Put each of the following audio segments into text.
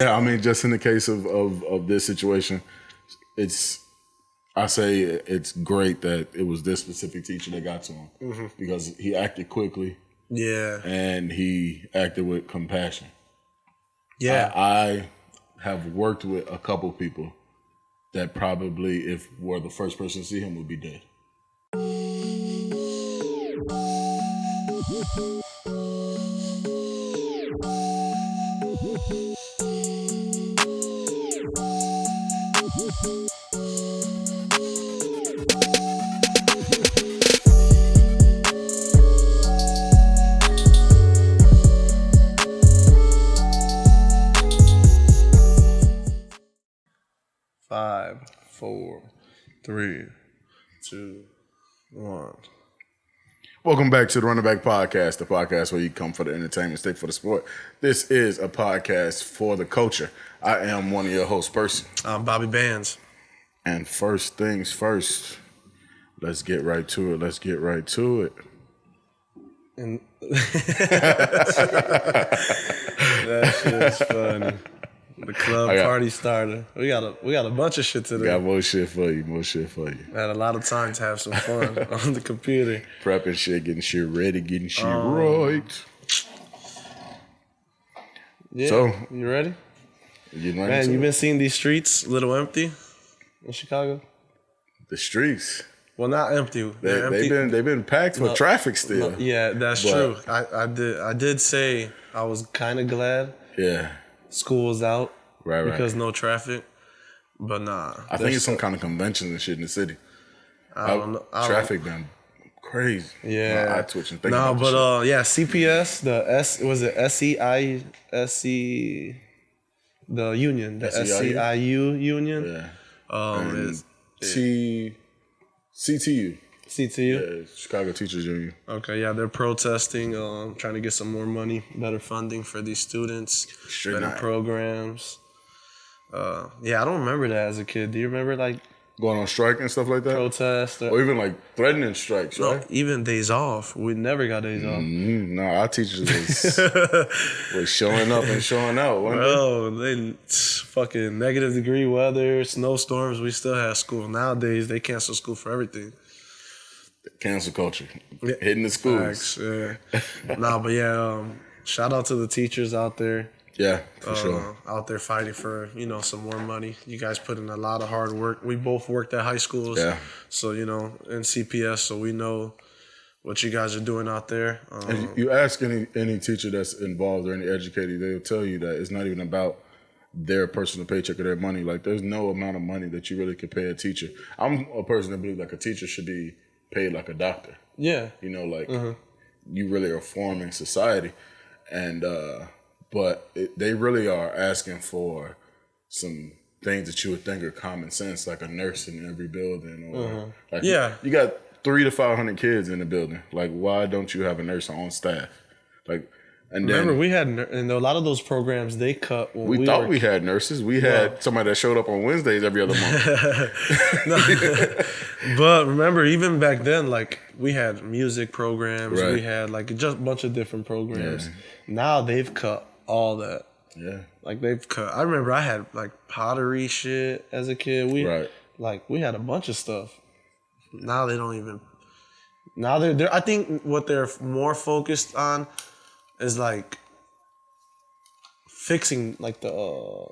Yeah, I mean, just in the case of this situation, I say it's great that it was this specific teacher that got to him because he acted quickly. Yeah. And he acted with compassion. Yeah. I have worked with a couple people that probably, if were the first person to see him, would be dead. 5, 4, 3, 2, 1. Welcome back to the Running Back Podcast, the podcast where you come for the entertainment, stay for the sport. This is a podcast for the culture. I am one of your hosts, Percy. I'm Bobby Bands. And first things first, let's get right to it. And that shit's funny. The club party starter. We got a bunch of shit today. Got more shit for you. I had a lot of time to have some fun on the computer. Prepping shit, getting shit ready, getting shit right. Yeah. So, you ready? Getting right Man, you been seeing these streets a little empty in Chicago? The streets. Well, not empty. They've been packed with traffic still. Yeah, that's true. I did say I was kind of glad. Yeah. School was out. Right. Because no traffic. But nah. I think it's some kind of convention and shit in the city. I don't know. Traffic been crazy. Yeah. My eye twitching. CPS, the union, the SEIU Union. Yeah. CTU. CTU? Yeah, Chicago Teachers Union. Okay, yeah, they're protesting, trying to get some more money, better funding for these students, better programs. Yeah, I don't remember that as a kid. Do you remember, like... Going on strike and stuff like that? Protest. Or even, like, threatening strikes, right? No, even days off. We never got days off. No, our teachers was showing up and showing out. Bro, they fucking negative degree weather, snowstorms, we still have school. Nowadays, they cancel school for everything. Cancel culture. Hitting the schools. Facts, yeah. Shout out to the teachers out there. Yeah, for sure. Out there fighting for, some more money. You guys put in a lot of hard work. We both worked at high schools. Yeah. So, in CPS, so we know what you guys are doing out there. And you ask any teacher that's involved or any educator, they'll tell you that it's not even about their personal paycheck or their money. Like, there's no amount of money that you really could pay a teacher. I'm a person that believes like a teacher should be paid like a doctor. Yeah. You really are forming society. And, but they really are asking for some things that you would think are common sense, like a nurse in every building. Or you got 300 to 500 kids in the building. Like, why don't you have a nurse on staff? Like, and remember, then, we had, and a lot of those programs, they cut when we thought we had nurses. We had somebody that showed up on Wednesdays every other month. But remember, even back then, like, we had music programs. Right. We had, like, just a bunch of different programs. Yeah. Now they've cut all that. Yeah. Like, they've cut. I remember I had, like, pottery shit as a kid. We had a bunch of stuff. Now they don't even. Now they're. I think what they're more focused on is like fixing like the.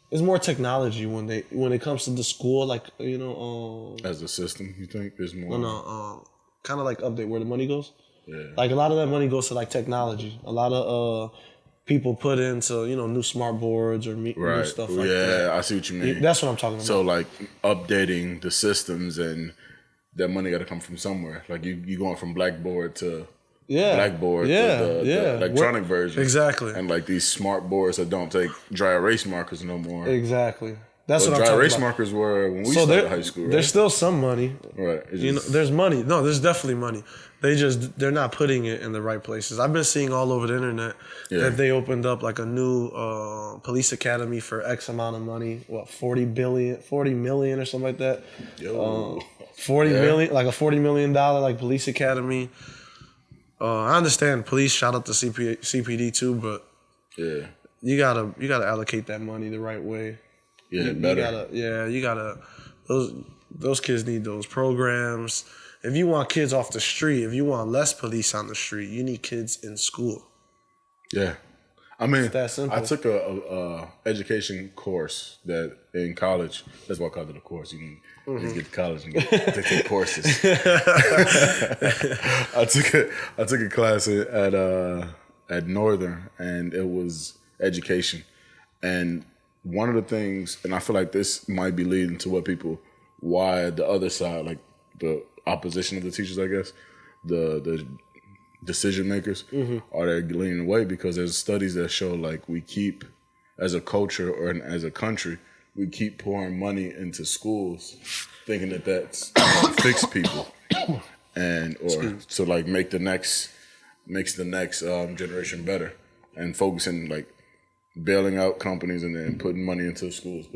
There's more technology when it comes to the school, like as a system, you think there's more? No, kind of like update where the money goes. Yeah. Like a lot of that money goes to like technology. A lot of people put into new smart boards or new stuff like that. Yeah, I see what you mean. That's what I'm talking about. So like updating the systems, and that money got to come from somewhere. Like you going from Blackboard to Blackboard, the electronic version. Exactly. And like these smart boards that don't take dry erase markers no more. Exactly. That's what I'm talking about. Dry erase markers were when we started high school, right? There's still some money. Right. There's money. No, there's definitely money. They're not putting it in the right places. I've been seeing all over the internet that they opened up like a new police academy for X amount of money. What, 40 million or something like that? 40 million, like a $40 million like police academy. I understand police, shout out to CPD too, but you gotta allocate that money the right way. Yeah, better. You gotta. Those kids need those programs. If you want kids off the street, if you want less police on the street, you need kids in school. Yeah. I mean, It's that simple. I took a education course that in college. That's why I called it a course. You can just get to college and take courses. I took a class at Northern, and it was education. And one of the things, and I feel like this might be leading to why the other side, like the opposition of the teachers, I guess, the decision makers are they leaning away, because there's studies that show like we keep, as a culture or as a country, we keep pouring money into schools thinking that that's fix people and or to like makes the next generation better, and focusing like bailing out companies and then putting money into schools,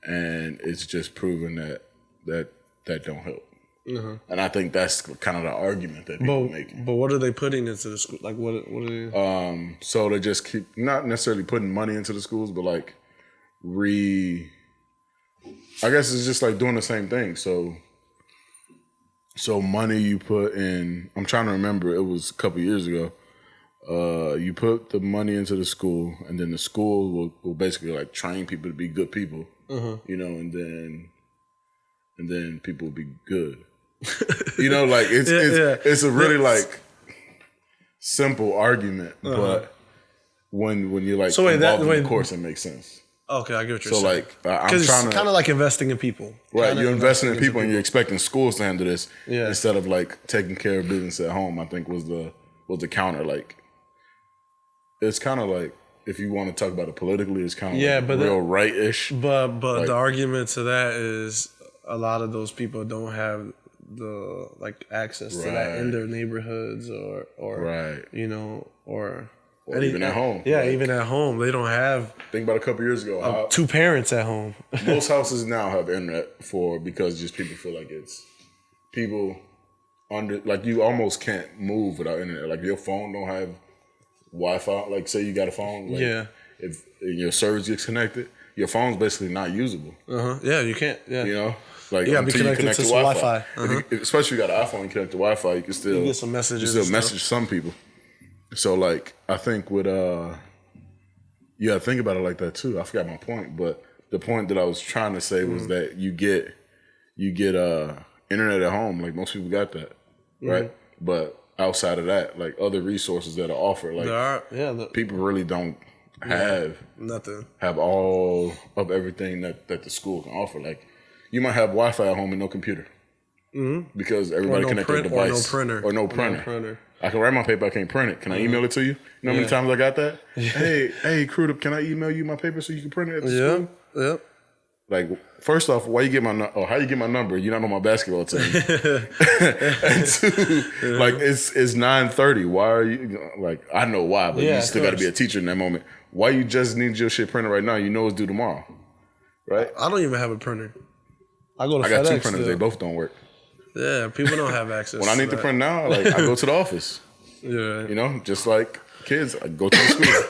and it's just proven that don't help. And I think that's kind of the argument that people are making. But what are they putting into the school? Like what are they? So they just keep not necessarily putting money into the schools, but like I guess it's just like doing the same thing. So money you put in, I'm trying to remember, it was a couple years ago. You put the money into the school, and then the school will basically like train people to be good people, you know, and then people will be good. You know, like it's a really like simple argument, but when you're like involved in the course, it makes sense. Okay, I get what you're saying. So like I'm trying to kind of like investing in people, right? You're investing in people, and you're expecting schools to handle this instead of like taking care of business at home. I think was the counter. Like it's kind of like, if you want to talk about it politically, it's kind of like real right-ish. But like, the argument to that is a lot of those people don't have the like access to that in their neighborhoods or you know, or even at home. Yeah, like, even at home, they don't have. Think about a couple years ago, two parents at home. Most houses now have internet because just people feel like it's people under, like you almost can't move without internet. Like your phone don't have Wi-Fi. Like say you got a phone, like, if your service gets connected, your phone's basically not usable. Yeah, you can't. Yeah, you know, like you until you connect to Wi-Fi. Especially if you got an iPhone, you connect to Wi-Fi, you can still get some messages. You still message some people. So like I think with you gotta think about it like that too. I forgot my point, but the point that I was trying to say was that you get internet at home. Like most people got that, right? But outside of that, like other resources that are offered, like people really don't have nothing. Have all of everything that the school can offer. Like you might have Wi-Fi at home and no computer, because everybody connected to a device or no printer. I can write my paper, I can't print it. Can I email it to you? You know how many times I got that? Hey, Crudup, can I email you my paper so you can print it at the school? Yep. Like, first off, how you get my number? You're not on my basketball team. And two, like it's 9:30. Why are you like? I know why, but you still got to be a teacher in that moment. Why you just need your shit printed right now? You know it's due tomorrow, right? I don't even have a printer. I go to FedEx. I got two printers. They both don't work. Yeah, people don't have access. When I need to print now, like I go to the office. Yeah, you know, just like kids, I go to the school.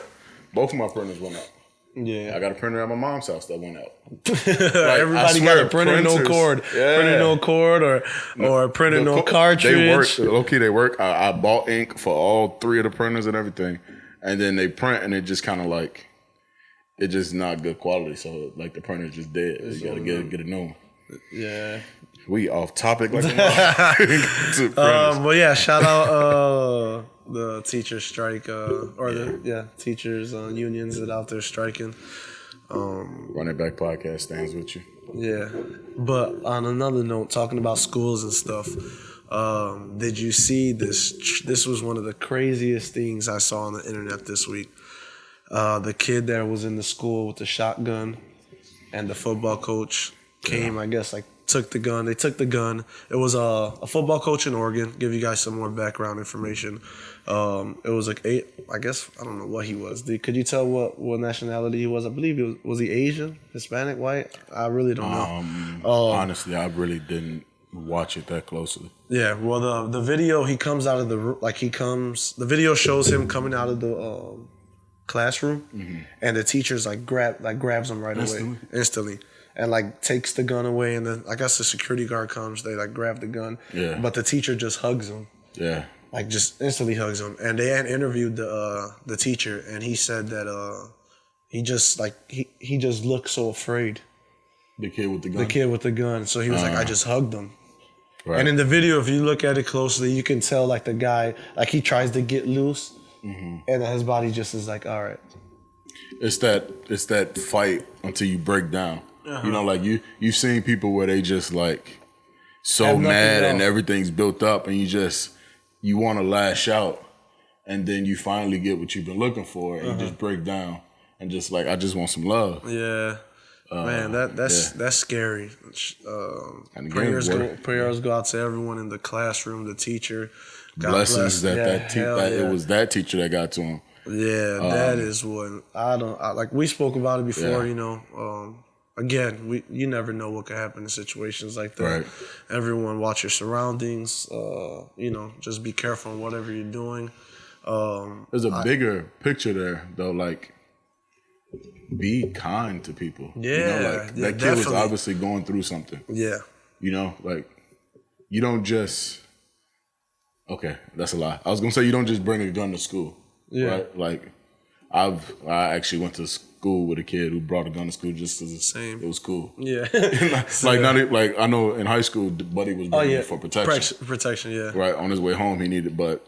Both of my printers went out. Yeah, I got a printer at my mom's house that went out. Like, everybody got a printer, no cord, printer, no cord, or printer, no cartridge. They work. Low key, they work. I bought ink for all three of the printers and everything, and then they print, and it just kind of like, it's just not good quality. So like the printer's just dead. You gotta get a new one. Yeah. We off topic like well, yeah, shout out the teacher strike teachers unions that out there striking. Run It Back podcast stands with you. Yeah, but on another note, talking about schools and stuff, did you see this? This was one of the craziest things I saw on the internet this week. The kid that was in the school with the shotgun, and the football coach came, I guess, like took the gun. They took the gun. It was a football coach in Oregon. Give you guys some more background information. It was like I don't know what he was. Could you tell what nationality he was? I believe was he Asian, Hispanic, white? I really don't know. Honestly, I really didn't watch it that closely. Yeah, well, the video, he comes out of the video shows him coming out of the classroom, and the teacher's like grabs him right away instantly. And like takes the gun away, and then I guess the security guard comes. They like grab the gun, but the teacher just hugs him. Yeah, like just instantly hugs him. And they had interviewed the teacher, and he said that he just looked so afraid. The kid with the gun. The kid with the gun. So he was like, I just hugged him. Right. And in the video, if you look at it closely, you can tell like the guy like he tries to get loose, and his body just is like, all right. It's that fight until you break down. You know, like you've seen people where they just like so mad and everything's built up, and you want to lash out, and then you finally get what you've been looking for, and you just break down and just like, I just want some love. Yeah, man, that's scary. Prayers go out to everyone in the classroom, the teacher. God Blessings bless. It was that teacher that got to him. Yeah, that is what like we spoke about it before. You know. Again, you never know what could happen in situations like that. Right. Everyone, watch your surroundings. You know, just be careful in whatever you're doing. There's a bigger picture there, though. Like, be kind to people. Yeah, you know, like that kid was obviously going through something. Yeah, you know, like you don't just. Okay, that's a lie. I was gonna say you don't just bring a gun to school. Yeah, right? Like, I actually went to school with a kid who brought a gun to school just because it was cool. Yeah. like I know in high school, Buddy was bringing it for protection. Protection, yeah. Right, on his way home he needed, but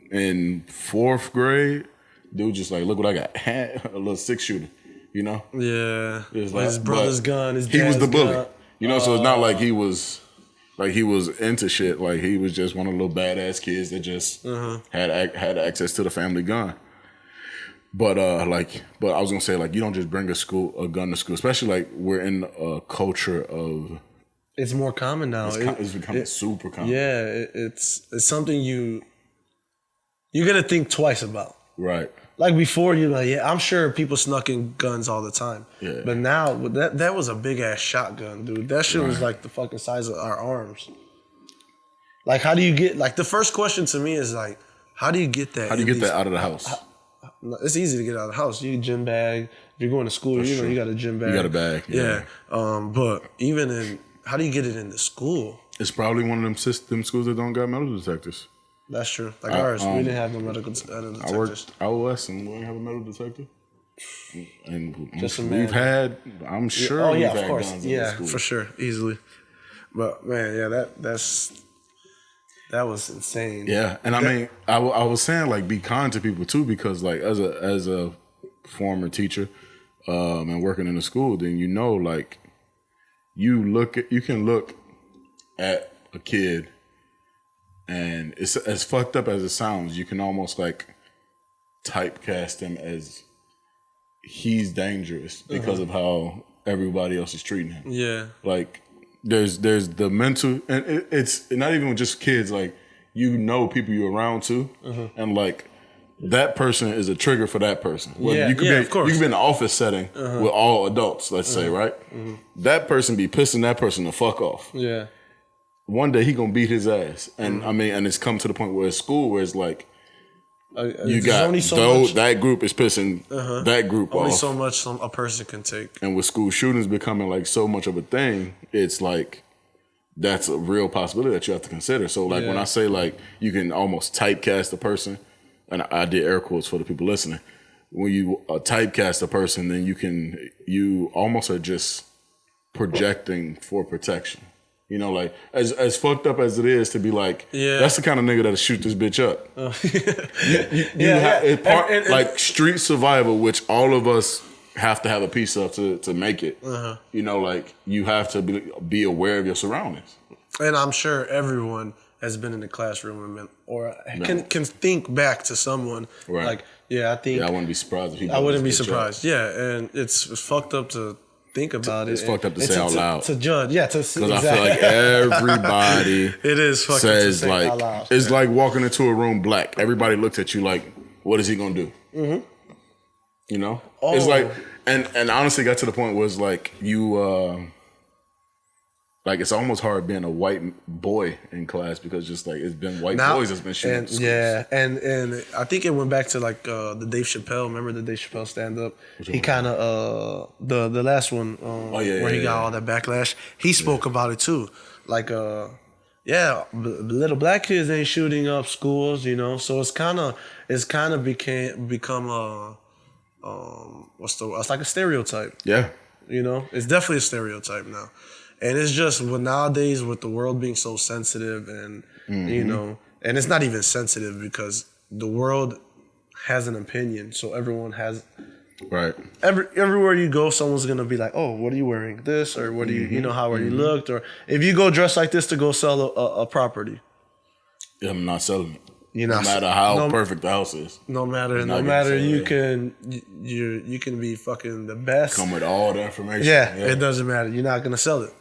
in 4th grade, dude just like, look what I got. A little 6-shooter, you know? Yeah. Like, his brother's gun, his dad's he was the bully. Gun. You know, so it's not like he was into shit. Like he was just one of the little badass kids that just had access to the family gun. But I was gonna say, like, you don't just bring a gun to school, especially like we're in a culture of. It's more common now. It's becoming super common. Yeah, it's something you're gonna think twice about. Right. Like before, you're like, yeah, I'm sure people snuck in guns all the time. Yeah. But now that was a big ass shotgun, dude. That shit was like the fucking size of our arms. Like, how do you get? Like, the first question to me is like, how do you get that? How do you get that out of the house? It's easy to get out of the house. You get a gym bag. If you're going to school, you know you got a gym bag. You got a bag. Yeah. But even in, how do you get it into school? It's probably one of them schools that don't got metal detectors. That's true. Like ours, we didn't have no metal detectors. I worked OS and we didn't have a metal detector. And we've had, I'm sure we've had guns in the school. For sure, easily. But man, yeah, that was insane. Yeah, and I mean, I was saying like be kind to people too, because like as a former teacher and working in a school, then you know like you can look at a kid, and it's as fucked up as it sounds, you can almost like typecast him as he's dangerous because of how everybody else is treating him. Yeah, like. There's the mental, and it's not even just kids. Like, you know, people you're around too, and like that person is a trigger for that person. You could be in an office setting with all adults, let's say, right? That person be pissing that person the fuck off. Yeah. One day he gonna beat his ass, and I mean, and it's come to the point where it's school where it's like. You got that group is pissing that group off. Only so much a person can take. And with school shootings becoming like so much of a thing, it's like that's a real possibility that you have to consider. So like when I say like you can almost typecast a person, and I did air quotes for the people listening. When you typecast a person, then you almost are just projecting for protection. You know, like as fucked up as it is to be like, that's the kind of nigga that'll shoot this bitch up. Like street survival, which all of us have to have a piece of to make it. You know, like you have to be aware of your surroundings. And I'm sure everyone has been in the classroom or can think back to someone like, I think. Yeah, I wouldn't be surprised if people. I wouldn't be surprised. Yeah, and it's fucked up to. Think about it. It's fucked up to say out loud. To judge, because I feel like everybody it is fucked says up to say like out loud. It's like walking into a room black. Everybody looks at you like, what is he gonna do? You know, it's like, and honestly, got to the point where it's like you, like it's almost hard being a white boy in class because just like it's been white boys that's been shooting. And, yeah, and I think it went back to like the Dave Chappelle. Remember the Dave Chappelle stand up? He kind of the last one where he got all that backlash. He spoke about it too, like little black kids ain't shooting up schools, you know. So it's kind of become a it's like a stereotype. Yeah, you know, it's definitely a stereotype now. And it's just nowadays with the world being so sensitive and, you know, and it's not even sensitive because the world has an opinion. So everyone has, right. Everywhere you go, someone's going to be like, oh, what are you wearing? This, or what do you know, how are you looked? Or if you go dressed like this to go sell a property. Yeah, I'm not selling it. You're no not, matter how perfect the house is. No matter you can be fucking the best. Come with all the information. Yeah, it doesn't matter. You're not going to sell it.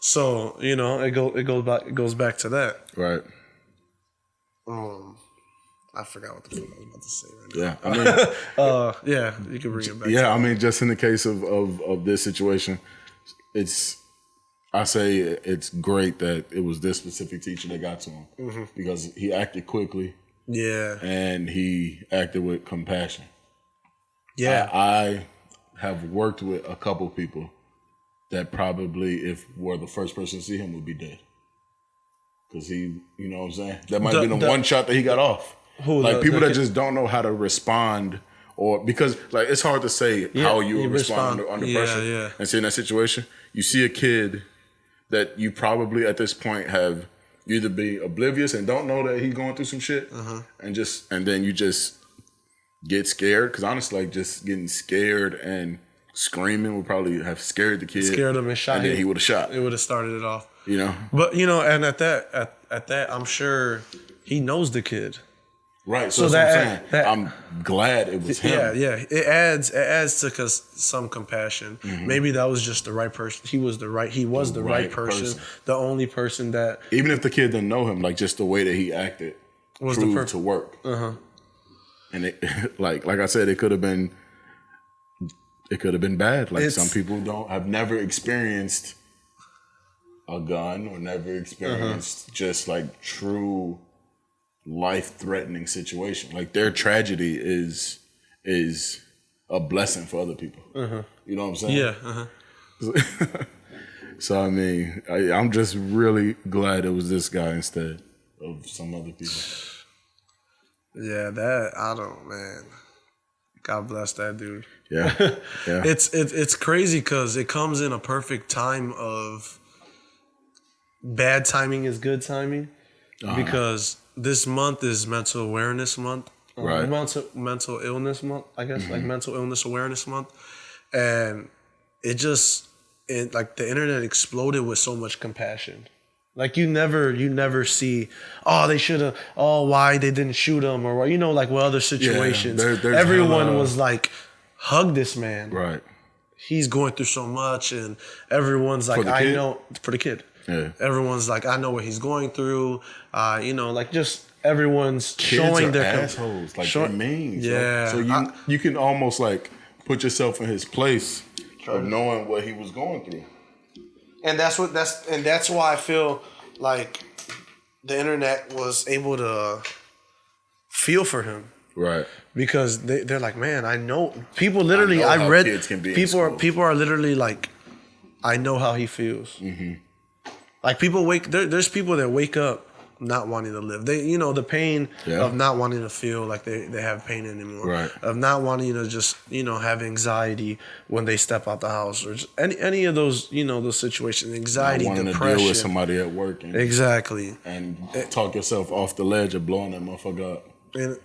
So, you know, it goes back to that. Right. I forgot what the fuck I was about to say right now. Yeah, I mean, yeah, you can bring it back. Yeah, I mean, just in the case of this situation, I say it's great that it was this specific teacher that got to him because he acted quickly. Yeah. And he acted with compassion. Yeah. I have worked with a couple people that probably, if were the first person to see him, would be dead. Because he, you know what I'm saying? That might have been the one shot that he got off. People that just don't know how to respond, or because like it's hard to say how you would respond under pressure. Yeah. And see in that situation, you see a kid that you probably at this point have either be oblivious and don't know that he's going through some shit, and then you just get scared. Because honestly, like just getting scared and screaming would probably have scared the kid. Scared him and shot him. And then he would have shot. It would have started it off. You know? But, you know, and at that, I'm sure he knows the kid. Right. So that's what I'm saying. I'm glad it was him. Yeah. It adds to some compassion. Maybe that was just the right person. He was the right person. The only person that... Even if the kid didn't know him, like just the way that he acted was proved to work. And it, like I said, it could have been bad. Like some people have never experienced a gun or never experienced just like true life-threatening situation. Like their tragedy is a blessing for other people. You know what I'm saying? Yeah. So I mean, I'm just really glad it was this guy instead of some other people. Yeah, man. God bless that dude. Yeah. It's crazy because it comes in a perfect time of bad timing is good timing because this month is mental awareness month. Right. Mental illness month, I guess, like mental illness awareness month. And like the internet exploded with so much compassion. Like you never see, they should have, why they didn't shoot him or, you know, like what other situations. Everyone was like, hug this man. Right. He's going through so much and everyone's like, I know, for the kid. Yeah. Everyone's like, I know what he's going through. You know, like just everyone's Kids showing their assholes. Like they're mean. Yeah. So you can almost like put yourself in his place of knowing what he was going through. And that's why I feel like the internet was able to feel for him. Right. Because they're like, man, I know people literally I read kids can be people are literally like, I know how he feels. Like people there's people that wake up not wanting to live. They, you know, the pain of not wanting to feel like they have pain anymore. Right. Of not wanting to just, you know, have anxiety when they step out the house or just any of those, you know, those situations. Anxiety, not wanting depression. to deal with somebody at work. Exactly. And talk yourself off the ledge of blowing that motherfucker up. And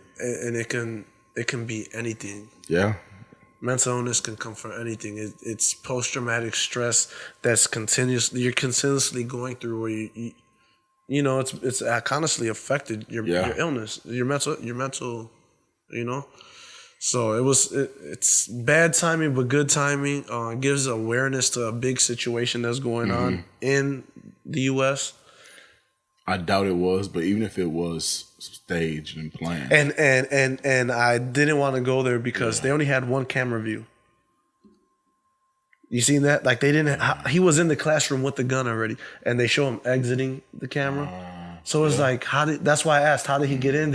it can be anything. Yeah. Mental illness can come from anything. It's post-traumatic stress that's you're continuously going through where you know, it's constantly affected your illness, your mental, you know. So it's bad timing, but good timing. It gives awareness to a big situation that's going on in the U.S. I doubt it was, but even if it was staged and planned, and I didn't want to go there because they only had one camera view. You seen that? Like they didn't. He was in the classroom with the gun already, and they show him exiting the camera. So it's like, that's why I asked, how did he get in?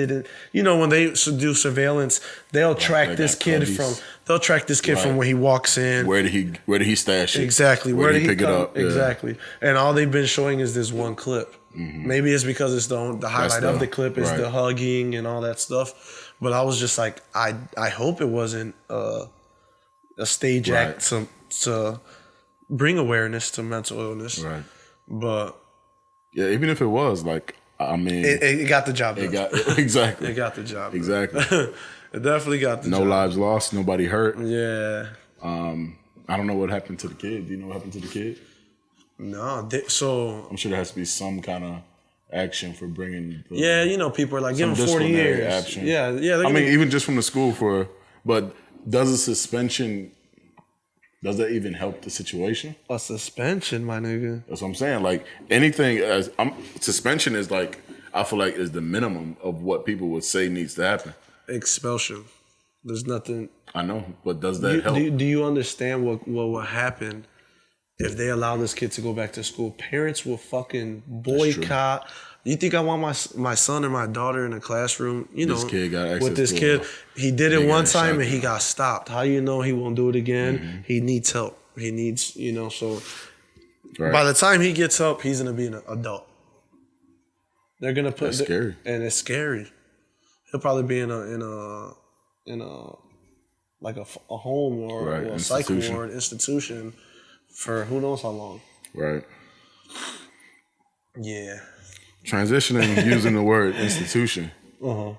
When they do surveillance, they'll track this kid from when he walks in. Where did he stash it? Exactly. Where did he pick it up? Exactly. Yeah. And all they've been showing is this one clip. Mm-hmm. Maybe it's because it's the highlight of the clip is the hugging and all that stuff. But I was just like, I hope it wasn't a stage act to bring awareness to mental illness. Right. But yeah, even if it was, like, I mean, it got the job done. Exactly. It got the job done. Exactly. It definitely got the job. No lives lost, nobody hurt. Yeah. I don't know what happened to the kid. Do you know what happened to the kid? No. So I'm sure there has to be some kind of action for bringing. People are like, give him 40 years. Action. Yeah. I mean, even just from the school but does a suspension? Does that even help the situation? A suspension, my nigga. That's what I'm saying. Like anything, suspension is like, I feel like is the minimum of what people would say needs to happen. Expulsion. There's nothing. I know, but does that help? Do you understand what will happen if they allow this kid to go back to school? Parents will fucking boycott. You think I want my son or my daughter in a classroom? This kid got access with this to kid. He did it one time and he shotgun. got stopped. How you know he won't do it again? Mm-hmm. He needs help. He needs, so by the time he gets help, he's gonna be an adult. They're gonna put That's scary. And it's scary. He'll probably be in a like a home or a psych ward institution for who knows how long. Right. Yeah. Transitioning using the word institution. Suge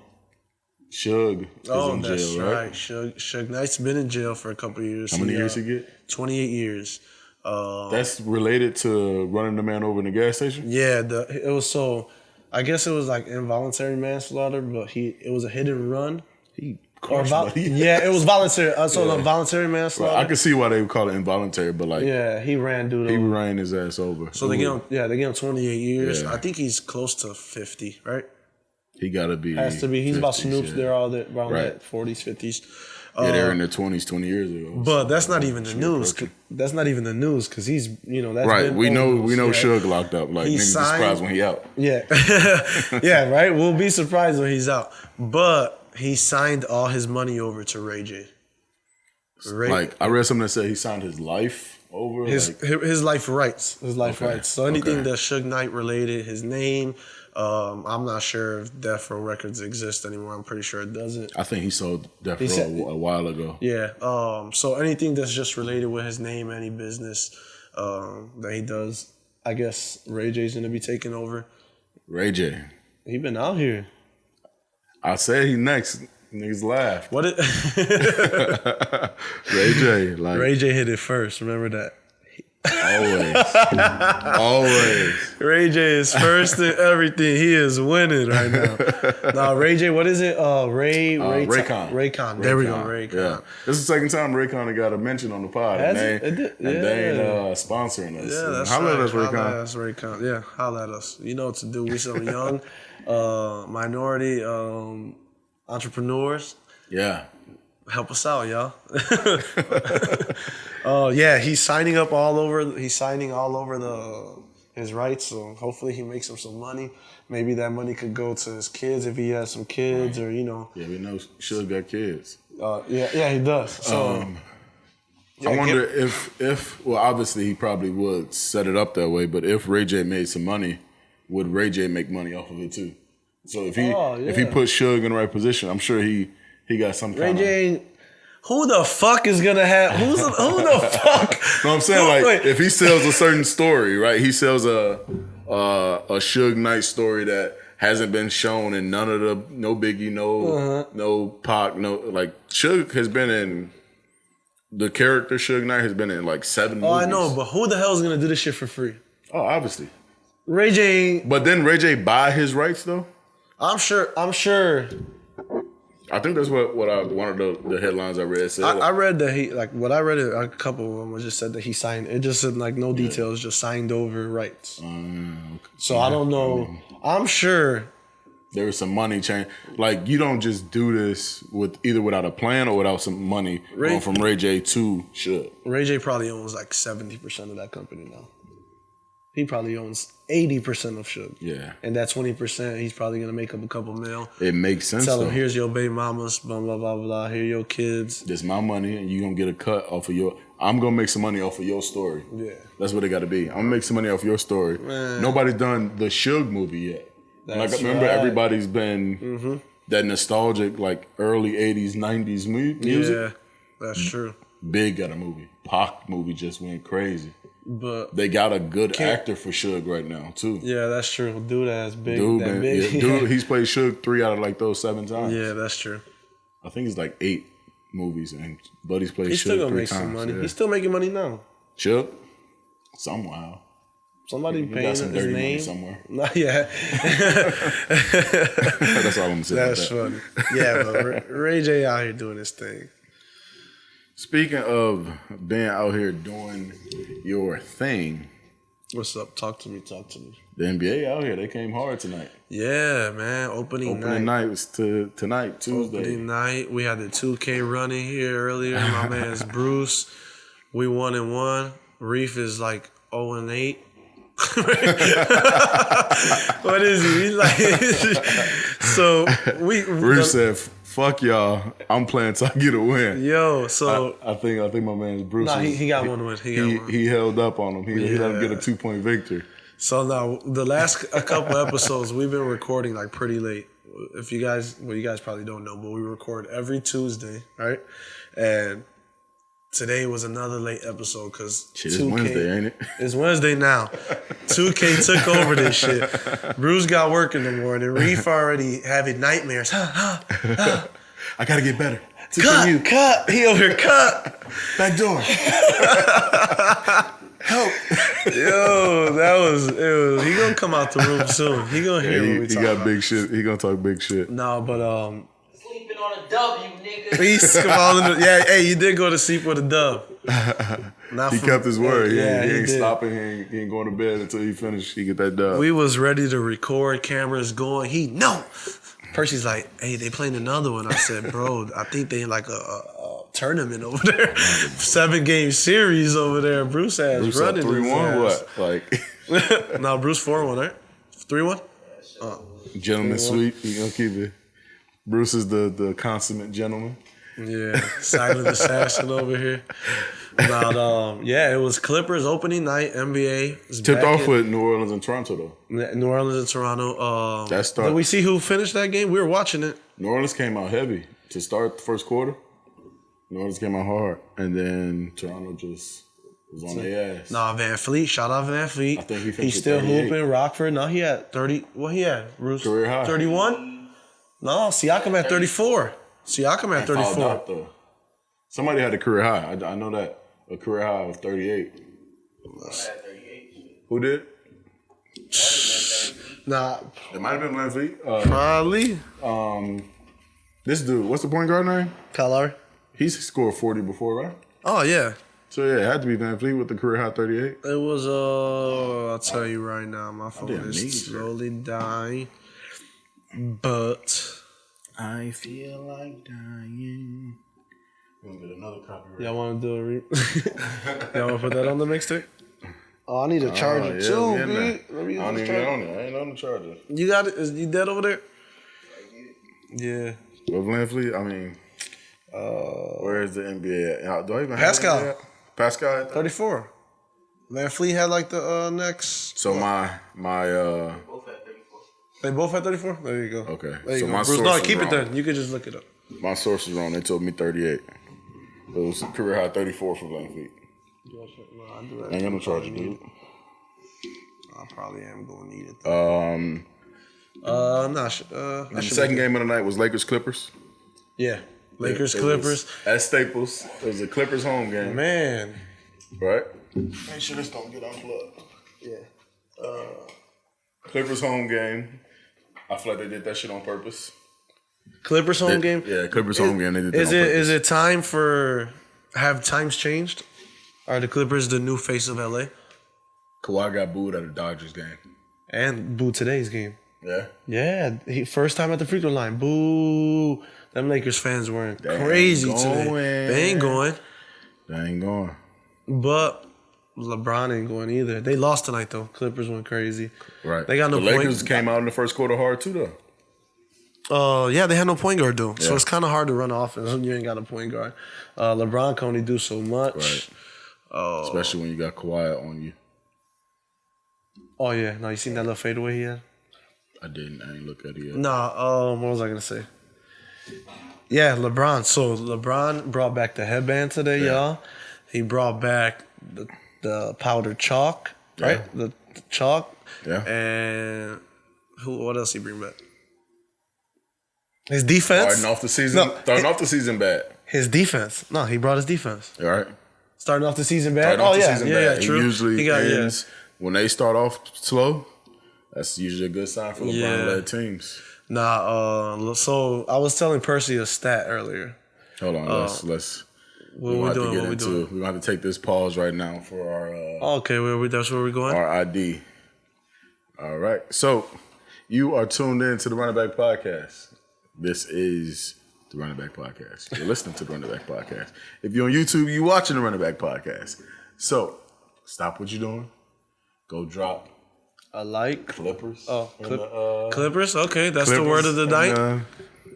is in jail, right? Suge Knight's been in jail for a couple of years. How many years he get? 28 years. That's related to running the man over in the gas station? Yeah, it was I guess it was like involuntary manslaughter, but it was a hit and run. It was voluntary. Voluntary manslaughter. Well, I can see why they would call it involuntary, but like, he ran dude. He ran his ass over. So they give him 28 years. Yeah. I think he's close to 50, right? He gotta be. Has to be. He's 50s, about Snoop's. Yeah. They're all around that 40s, 50s. They're in their 20s 20 years ago. But that's not even the news. That's not even the news because he's, that's right. We know Suge locked up. Like niggas be surprised when he out. Yeah, yeah, right. We'll be surprised when he's out. But he signed all his money over to Ray J. I read something that said he signed his life over. His life rights. His life rights. So anything that Suge Knight related, his name. I'm not sure if Death Row Records exists anymore. I'm pretty sure it doesn't. I think he sold Death Row a while ago. Yeah. So anything that's just related with his name, any business that he does, I guess Ray J's gonna be taking over. Ray J. He been out here. I said he next. Niggas laugh. What it? Ray J. Ray J hit it first. Remember that. Always. Ray J is first in everything. He is winning right now. Now, Ray J, what is it? Raycon. Raycon. There we go, Raycon. Yeah. This is the second time Raycon got a mention on the pod. And they ain't sponsoring us. Yeah, that's holla right. at us, Raycon. Holla at us, Raycon. Yeah, holla at us. You know what to do. We some young minority entrepreneurs. Yeah. Help us out, y'all. He's signing up all over. He's signing all over his rights. So hopefully he makes him some money. Maybe that money could go to his kids if he has some kids, or Yeah, we know Suge got kids. Yeah, he does. So I wonder if obviously he probably would set it up that way. But if Ray J made some money, would Ray J make money off of it too? So if he put Suge in the right position, I'm sure he got some kind of... Ray J, who the fuck is gonna have... Who the fuck? No, I'm saying if he sells a certain story, right? He sells a Suge Knight story that hasn't been shown in none of no Biggie, no Pac, no... Like, Suge has been in... The character Suge Knight has been in 7 movies. I know, but who the hell is gonna do this shit for free? Oh, obviously. Ray J... But then Ray J buy his rights, though? I'm sure... I think that's what one of the headlines I read said. I read that he I read it, a couple of them just said that he signed. It just said no details, just signed over rights. Okay. So I don't know. I'm sure There was some money change. Like, you don't just do this without a plan or without some money going from Ray J to Suge. Ray J probably owns like 70% of that company now. He probably owns 80% of Suge. Yeah. And that 20%, he's probably going to make up a couple mil. It makes sense, Tell him, here's your baby mamas, blah, blah, blah, blah. Here are your kids. This my money, and you're going to get a cut off of your... I'm going to make some money off of your story. Yeah. That's what it got to be. I'm going to make some money off your story. Man. Nobody's done the Suge movie yet. Remember, everybody's been that nostalgic, like, early 80s, 90s music? Yeah, that's true. Big got a movie. Pac movie just went crazy. But they got a good actor for Suge right now too. Yeah, that's true. Dude, that's big. He's played Suge 3 out of like those 7 times. Yeah, that's true. I think it's like 8 movies, and Buddy's played Suge 3 times. He's still gonna make some money. Yeah. He's still making money now. Suge, somehow. Somebody paying his name money somewhere. Yeah. That's all I'm saying. That's funny. Yeah, but Ray J out here doing his thing. Speaking of being out here doing your thing. What's up? Talk to me. The NBA out here, they came hard tonight. Yeah, man. Opening night was tonight, Tuesday. Opening night. We had the 2K running here earlier. My man's Bruce. We 1-1. Reef is like 0-8. What is he? He's like, so Bruce said, "Fuck y'all, I'm playing till I get a win." Yo, so I think my man's Bruce. Nah, he got one win. He held up on him. He let him get a 2-point victory. So now the last a couple episodes we've been recording like pretty late. If you guys probably don't know, but we record every Tuesday, right? And today was another late episode because it's Wednesday, ain't it? It's Wednesday now. 2K took over this shit. Bruce got work in the morning. Reef already having nightmares. I gotta get better. Cut. He over here, cut. Back door. Help. Yo, it was. He gonna come out the room soon. He gonna hear what we talking about. He got big shit. He gonna talk big shit. No, but sleeping on a W, nigga. Hey, you did go to sleep with a dub. He kept his word. He he ain't did. stopping. He ain't going to bed until he finished. He get that dub. We was ready to record, cameras going. No. Percy's like, hey, they playing another one. I said, bro, I think they like a tournament over there. 7-game series over there. Bruce has running 3-1. What? Like, no, Bruce 4-1, right? 3-1. Gentleman sweep. You gonna keep it. Bruce is the consummate gentleman. Yeah, silent assassin over here. But it was Clippers opening night. NBA tipped off with New Orleans and Toronto though. New Orleans and Toronto. That start. Did we see who finished that game? We were watching it. New Orleans came out heavy to start the first quarter. New Orleans came out hard, and then Toronto just was on their ass. Nah, Van Fleet. Shout out Van Fleet. I think he finished. He's still hooping. Rockford. No, he had 30. What he had? Bruce? Career high. 31. No, Siakam at 34. Siakam at 34. Somebody had a career high. I know that. A career high of 38. Who did? Nah. It might have been Van Fleet. Probably. This dude, what's the point guard name? Kyle Lowry. He's scored 40 before, right? Oh, yeah. So, yeah, it had to be Van Fleet with the career high 38. It was, I'll tell you right now, my phone is slowly dying. But I feel like dying. We're going to get another copyright. Y'all want to do a Y'all want to put that on the mixtape? Oh, I need a charger too, dude. Let me use I don't this even charger. on it. I ain't on the charger. You got it? Is you dead over there? Yeah. Well, Van Fleet, I mean, where is the NBA at? Do I even Pascal. have Pascal at 34. Van Fleet had like the next. So my They both had 34? There you go. Okay. There you So go. my Bruce, source no, was keep wrong. it then. You can just look it up. My source was wrong. They told me 38. It was career high 34 for Van Fleet. No, I do that. Ain't got no charger, dude. I probably am going to need it. Though. And the second game of the night was Lakers Clippers. Yeah. Lakers, It Clippers. was at Staples. It was a Clippers home game. Man. Right? Make sure this don't get unplugged. Yeah. Clippers home game. I feel like they did that shit on purpose. Clippers home game? Yeah, Clippers home game. They did that Is on purpose. it time for have times changed? Are the Clippers the new face of LA? Kawhi got booed at a Dodgers game. And boo today's game. Yeah. Yeah, first time at the free throw line. Boo! Them Lakers fans weren't crazy today. They ain't going. They ain't going. But LeBron ain't going either. They lost tonight though. Clippers went crazy. Right. They got no The Lakers came out in the first quarter hard too, though. Yeah, they had no point guard though, so Yeah. it's kind of hard to run offense when you ain't got a point guard. LeBron can only do so much. Right. Especially when you got Kawhi on you. Oh yeah, no, you seen that little fadeaway he had? I ain't look at it yet. Nah. What was I gonna say? Yeah, LeBron. So LeBron brought back the headband today, y'all. He brought back the powdered chalk, right? The chalk. Yeah. And what else he bring back? His defense. Starting off the season bad. His defense. No, he brought his defense. All right. Starting off the season bad. Yeah, true. He usually ends when they start off slow. That's usually a good sign for LeBron-led teams. Nah. So I was telling Percy a stat earlier. Hold on. Let's. What we doing? We're gonna have to take this pause right now for our. Okay, that's where we're going. Our ID. All right. So you are tuned in to the Running Back Podcast. This is the Running Back Podcast. You're listening to the Running Back Podcast. If you're on YouTube, you're watching the Running Back Podcast. So stop what you're doing. Go drop a like. Clippers. Clippers. Okay, that's Clippers the word of the night.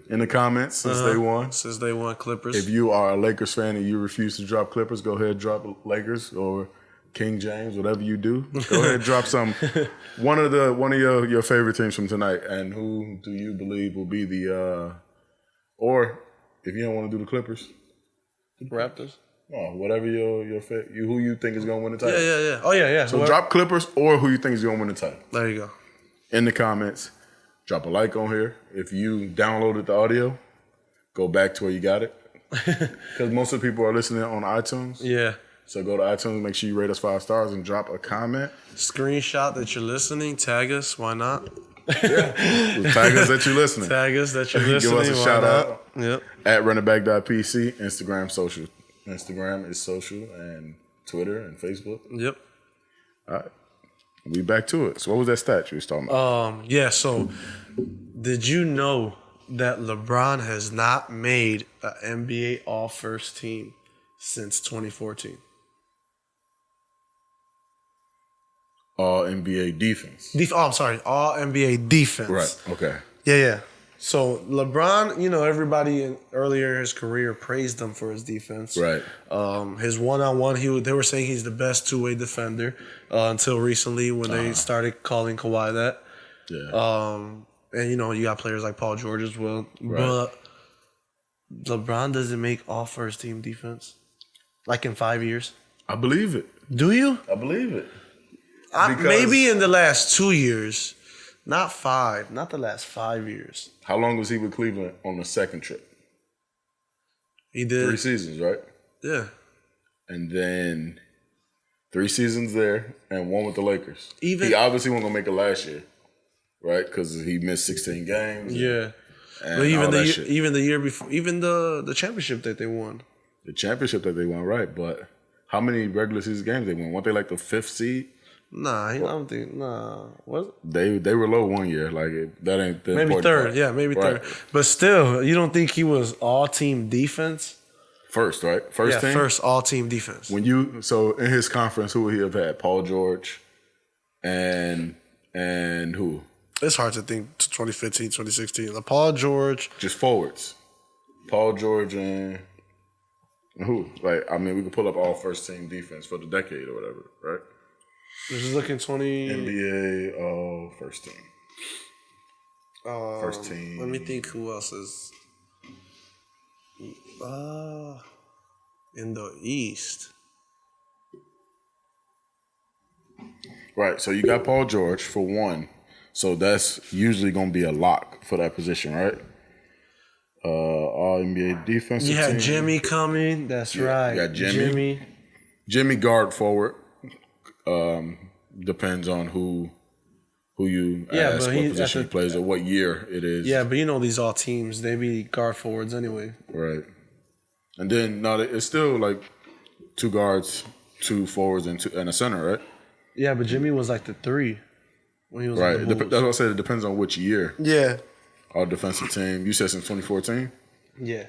In the comments since they won. Since they won, Clippers. If you are a Lakers fan and you refuse to drop Clippers, go ahead and drop Lakers or King James, whatever you do. Go ahead and drop some one of your favorite teams from tonight. And who do you believe will be the or if you don't want to do the Clippers, Raptors. Oh, whatever who you think is gonna win the title. Yeah. Oh yeah. So drop Clippers or who you think is gonna win the title. There you go. In the comments. Drop a like on here. If you downloaded the audio, go back to where you got it. Because most of the people are listening on iTunes. Yeah. So go to iTunes, make sure you rate us 5 stars and drop a comment. Screenshot that you're listening. Tag us. Why not? Tag us that you're listening. Tag us that you're listening. Give us a shout out. Yep. At runningback.pc. Instagram social. Instagram is social and Twitter and Facebook. Yep. All right. We back to it. So what was that stat you was talking about? Yeah, so did you know that LeBron has not made an NBA All-First team since 2014? All NBA defense. I'm sorry. All NBA defense. Right. Okay. Yeah. So LeBron, everybody earlier in his career praised him for his defense. Right. His one-on-one, they were saying he's the best two-way defender until recently when they started calling Kawhi that. Yeah. And you got players like Paul George as well. Right. But LeBron doesn't make all first team defense. Like in 5 years. I believe it. Do you? I believe it. Maybe in the last 2 years. Not 5. Not the last 5 years. How long was he with Cleveland on the second trip? He did 3 seasons, right? Yeah. And then 3 seasons there and 1 with the Lakers. He obviously wasn't gonna make it last year, right? Because he missed 16 games. Yeah. And but even the year before, even the championship that they won. The championship that they won, right? But how many regular season games they won? Weren't they like the 5th seed? Nah, I don't think. Nah, was it? They were low 1 year. Like that ain't the maybe important third. part. Yeah, maybe Right. third. But still, you don't think he was all team defense? First, right? First team. First all team defense. So in his conference, who would he have had? Paul George, and who? It's hard to think 2015, 2016. Paul George. Just forwards. Paul George and who? Like, I mean, we could pull up all first team defense for the decade or whatever, right? This is looking 20. NBA all first team. First team. Let me think who else is. In the East. Right, so you got Paul George for 1. So that's usually going to be a lock for that position, right? All NBA defensive You had team. Jimmy coming. That's right. You got Jimmy guard forward. Depends on who you ask, what position he plays or what year it is. Yeah, but these all teams, they be guard forwards anyway. Right. And then it's still like 2 guards, 2 forwards, and a center, right? Yeah, but Jimmy was like the 3. when he was Right. in the That's Bulls. what I said. It depends on which year. Yeah. All defensive team. You said since 2014? Yeah.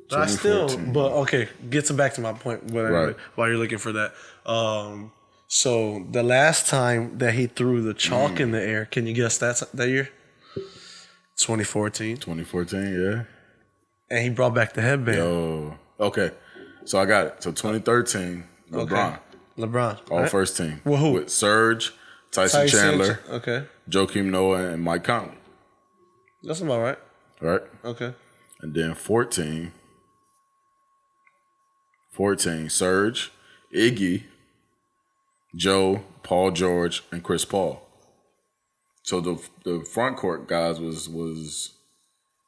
But I still, okay, gets back to my point. But anyway, Right. while you're looking for that, so the last time that he threw the chalk in the air, can you guess that year? 2014. 2014, yeah. And he brought back the headband. Yo. Okay. So I got it. So 2013, LeBron. LeBron. All right? first team. Well, who? With Serge, Tyson Chandler, Okay. Joakim Noah, and Mike Conley. That's about right. Right? Okay. And then 14, Serge, Iggy, Joe, Paul George, and Chris Paul. So the front court guys was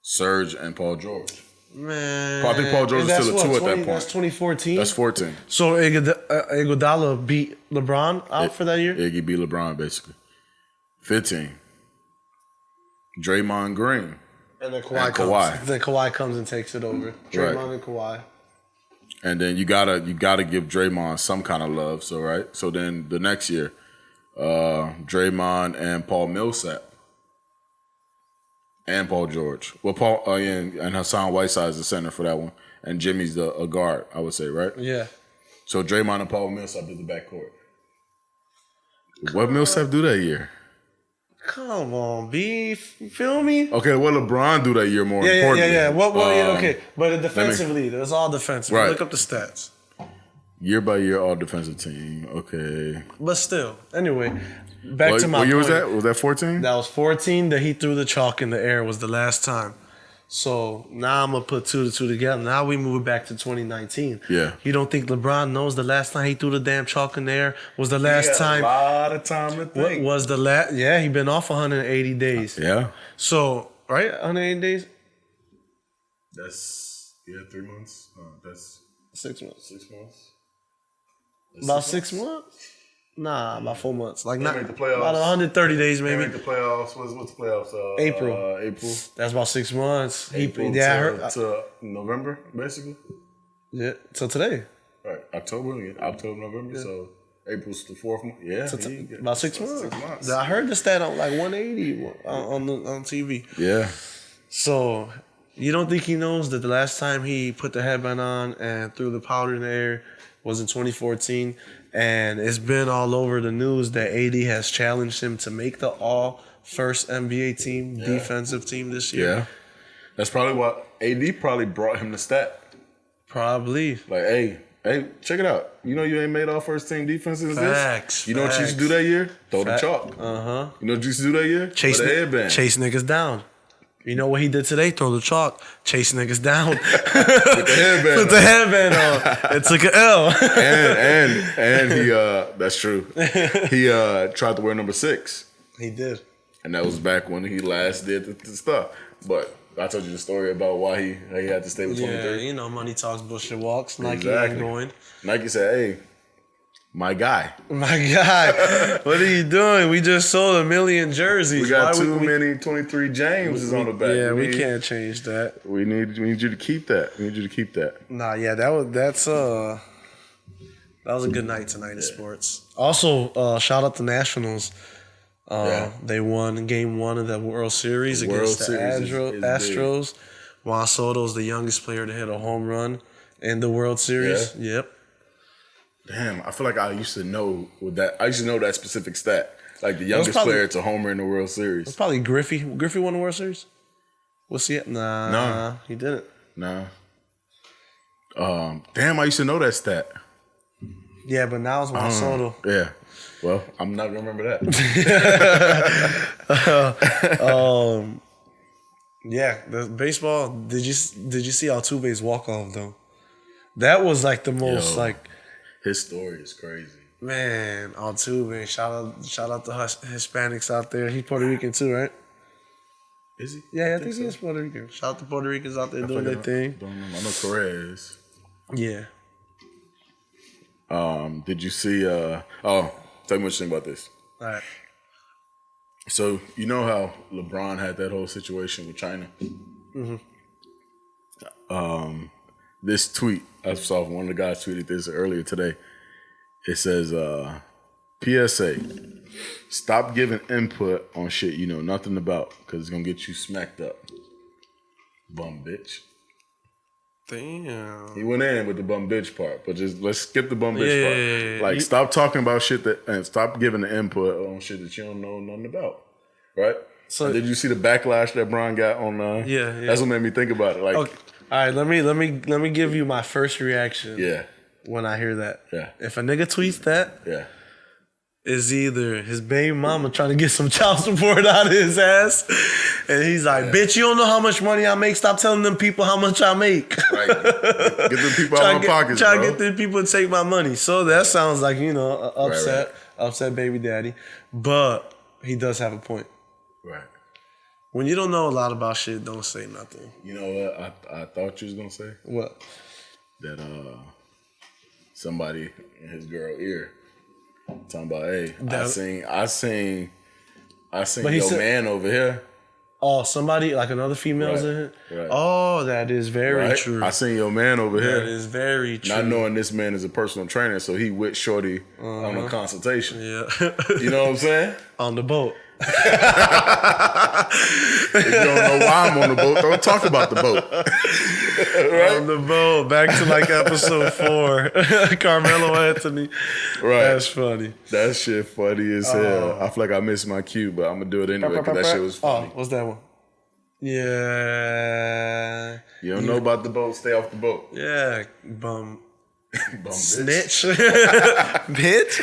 Serge and Paul George. Man. I think Paul George was still a 2 at that point. That's 2014? That's 14. So Iguodala beat LeBron out for that year? Iggy beat LeBron, basically. 15, Draymond Green. And then Kawhi comes. Kawhi. Then Kawhi comes and takes it over. Draymond and Kawhi. And then you gotta give Draymond some kind of love. So right. So then the next year, Draymond and Paul Millsap and Paul George. Well, Paul and Hassan Whiteside is the center for that one, and Jimmy's a guard. I would say, right? Yeah. So Draymond and Paul Millsap did the backcourt. What Millsap do that year? Come on, B. Feel me? Okay, what LeBron do that year more importantly? Yeah. Okay. But defensively, it was all defensive. Right. Look up the stats. Year by year, all defensive team. Okay. But still, anyway, back to my What year was point. that? Was that 14? That was 14 that he threw the chalk in the air was the last time. So now I'm going to put 2 to 2 together. Now we move it back to 2019. Yeah. You don't think LeBron knows the last time he threw the damn chalk in the air was the last time? A lot of time to think. What was the last? Yeah, he been off 180 days. Yeah. So, right? 180 days? That's 3 months. That's 6 months. 6 months. About 6 months? Nah, about 4 months. Like not make the playoffs. about 130 days maybe. Make the playoffs. What's the playoffs? April. April. That's about 6 months. April I heard. to November, basically. Yeah. So today. Right. October, November. So April's the 4th month. Yeah. About 6 months. I heard the stat on like 180 on TV. Yeah. So you don't think he knows that the last time he put the headband on and threw the powder in the air was in 2014, and it's been all over the news that AD has challenged him to make the all-first NBA team, defensive team this year. Yeah. That's probably what AD probably brought him the stat. Probably. Like, hey, check it out. You know you ain't made all first team defenses. Facts. You know what you used to do that year? Throw the chalk. Uh-huh. You know what you used to do that year? Chase Throw the headband. niggas down. You know what he did today? Throw the chalk. Chase niggas down. Put the headband Put the headband on. It took an L. and he that's true. He tried to wear number 6. He did. And that was back when he last did the stuff. But I told you the story about why he had to stay with 23. Yeah, money talks, bullshit walks. Nike Exactly. ain't going. Nike said, hey, my guy. My God, what are you doing? We just sold 1 million jerseys. We got Why too many 23 Jameses on the back. Yeah, we can't change that. We need you to keep that. We need you to keep that. Nah, yeah, that was a good night tonight in sports. Also, shout out to Nationals. They won Game 1 of the World Series against the Astros. Juan Soto's the youngest player to hit a home run in the World Series. Yeah. Yep. Damn, I feel like I used to know that. I used to know that specific stat, like the youngest player to homer in the World Series. It's probably Griffey. Griffey won the World Series. What's he at? Nah, he didn't. Nah. Damn, I used to know that stat. Yeah, but now it's Juan Soto. Yeah. Well, I'm not gonna remember that. Yeah, the baseball. Did you see Altuve's walk off though? That was like the most his story is crazy. Man, Altuve. Shout out to Hispanics out there. He's Puerto Rican too, right? Is he? Yeah, I think he is Puerto Rican. Shout out to Puerto Ricans out there doing their thing. Don't know. I know Correa is. Yeah. Did you see? Tell me what you think about this. All right. So you know how LeBron had that whole situation with China. Mm-hmm. This tweet I saw one of the guys tweeted this earlier today. It says, PSA. Stop giving input on shit you know nothing about because it's going to get you smacked up. Bum bitch. Damn. He went in with the bum bitch part, but just let's skip the bum bitch part. Like, stop talking about shit and stop giving the input on shit that you don't know nothing about. Right? So did you see the backlash that Bron got on? Yeah. That's what made me think about it. Like, okay. All right, let me give you my first reaction. Yeah. When I hear that. Yeah. If a nigga tweets that. Yeah. Is either his baby mama trying to get some child support out of his ass, and he's like, "Bitch, you don't know how much money I make. Stop telling them people how much I make." Right. Get them people out of my pockets, Try to get them people to take my money. So that sounds like, upset, right. upset baby daddy. But he does have a point. Right. When you don't know a lot about shit, don't say nothing. You know what I thought you was gonna say? What? That somebody in his girl ear. Talking about, hey, I seen your man over here. Oh, somebody, like another female's in it? Right. Oh, that is very true. I seen your man over here. That is very true. Not knowing this man is a personal trainer, so he with Shorty on a consultation. Yeah. You know what I'm saying? On the boat. If you don't know why I'm on the boat, don't talk about the boat. Right? On the boat. Back to like episode 4. Carmelo Anthony. Right. That's funny. That shit funny as hell. I feel like I missed my cue, but I'm going to do it anyway because that shit was funny. Oh, what's that one? Yeah. You don't know about the boat, stay off the boat. Yeah. Bum snitch. Bitch.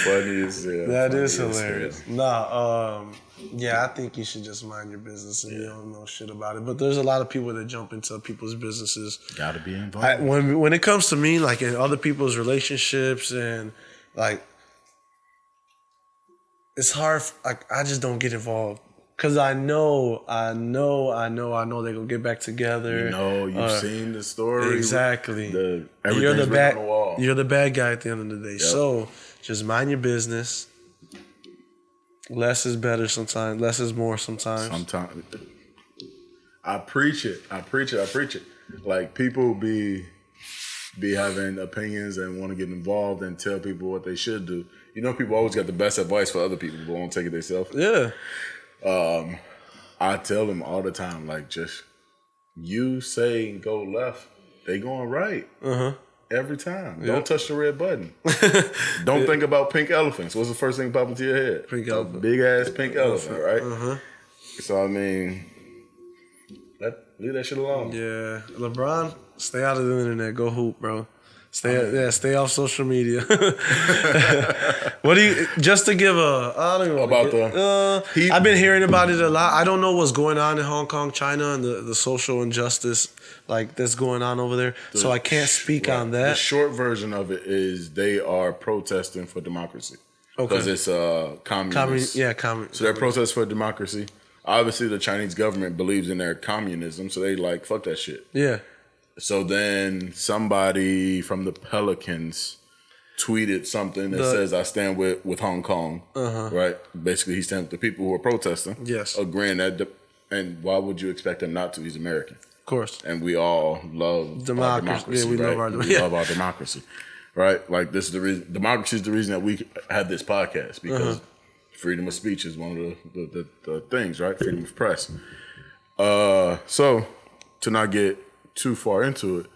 Funny as hell. That is hilarious. Nah, yeah, I think you should just mind your business and you don't know shit about it. But there's a lot of people that jump into people's businesses. Gotta be involved. When it comes to me, like in other people's relationships and like, it's hard. Like, I just don't get involved. Cause I know they're gonna get back together. You've seen the story. Exactly. You're the bad. On the wall. You're the bad guy at the end of the day. Yep. So just mind your business. Less is better sometimes. Less is more sometimes. Sometimes. I preach it. Like, people be having opinions and want to get involved and tell people what they should do. You know, people always got the best advice for other people, but won't take it themselves. Yeah. I tell them all the time, like, just you say go left, they going right. Every time. Yep. Don't touch the red button. Don't think about pink elephants. What's the first thing pop into your head? Pink elephant. Big ass pink elephant, right? So I mean, leave that shit alone. Yeah, LeBron, stay out of the internet. Go hoop, bro. Stay off social media. What do you, just to give I don't know about I've been hearing about it a lot. I don't know what's going on in Hong Kong, China, and the social injustice like that's going on over there. So I can't speak on that. The short version of it is they are protesting for democracy. Because it's communist. So they're protesting for democracy. Obviously, the Chinese government believes in their communism, so they like, fuck that shit. Yeah. So then somebody from the Pelicans tweeted something that says, I stand with Hong Kong, right? Basically, he stands with the people who are protesting. Yes. Agreeing that, and why would you expect him not to? He's American. Of course. And we all love democracy. Yeah, we love our democracy. We love our democracy, right? Like, this is the reason, democracy is the reason that we have this podcast, because freedom of speech is one of the things, right? Freedom of press. So, to not get too far into it,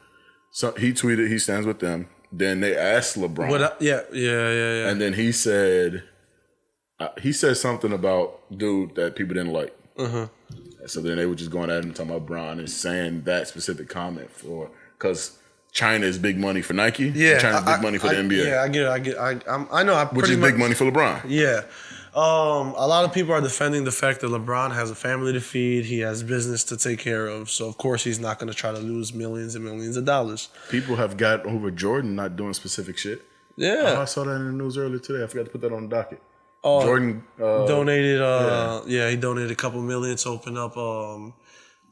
so he tweeted he stands with them. Then they asked LeBron. Yeah. And then he said something about dude that people didn't like. So then they were just going at him talking about Bron and saying that specific comment because China is big money for Nike. Yeah, China's big money for the NBA. Yeah, I get it. I know. Which is big money for LeBron. Yeah. A lot of people are defending the fact that LeBron has a family to feed. He has business to take care of. So, of course, he's not going to try to lose millions and millions of dollars. People have got over Jordan not doing specific shit. Yeah. I saw that in the news earlier today. I forgot to put that on the docket. Jordan donated. He donated a couple million to open up a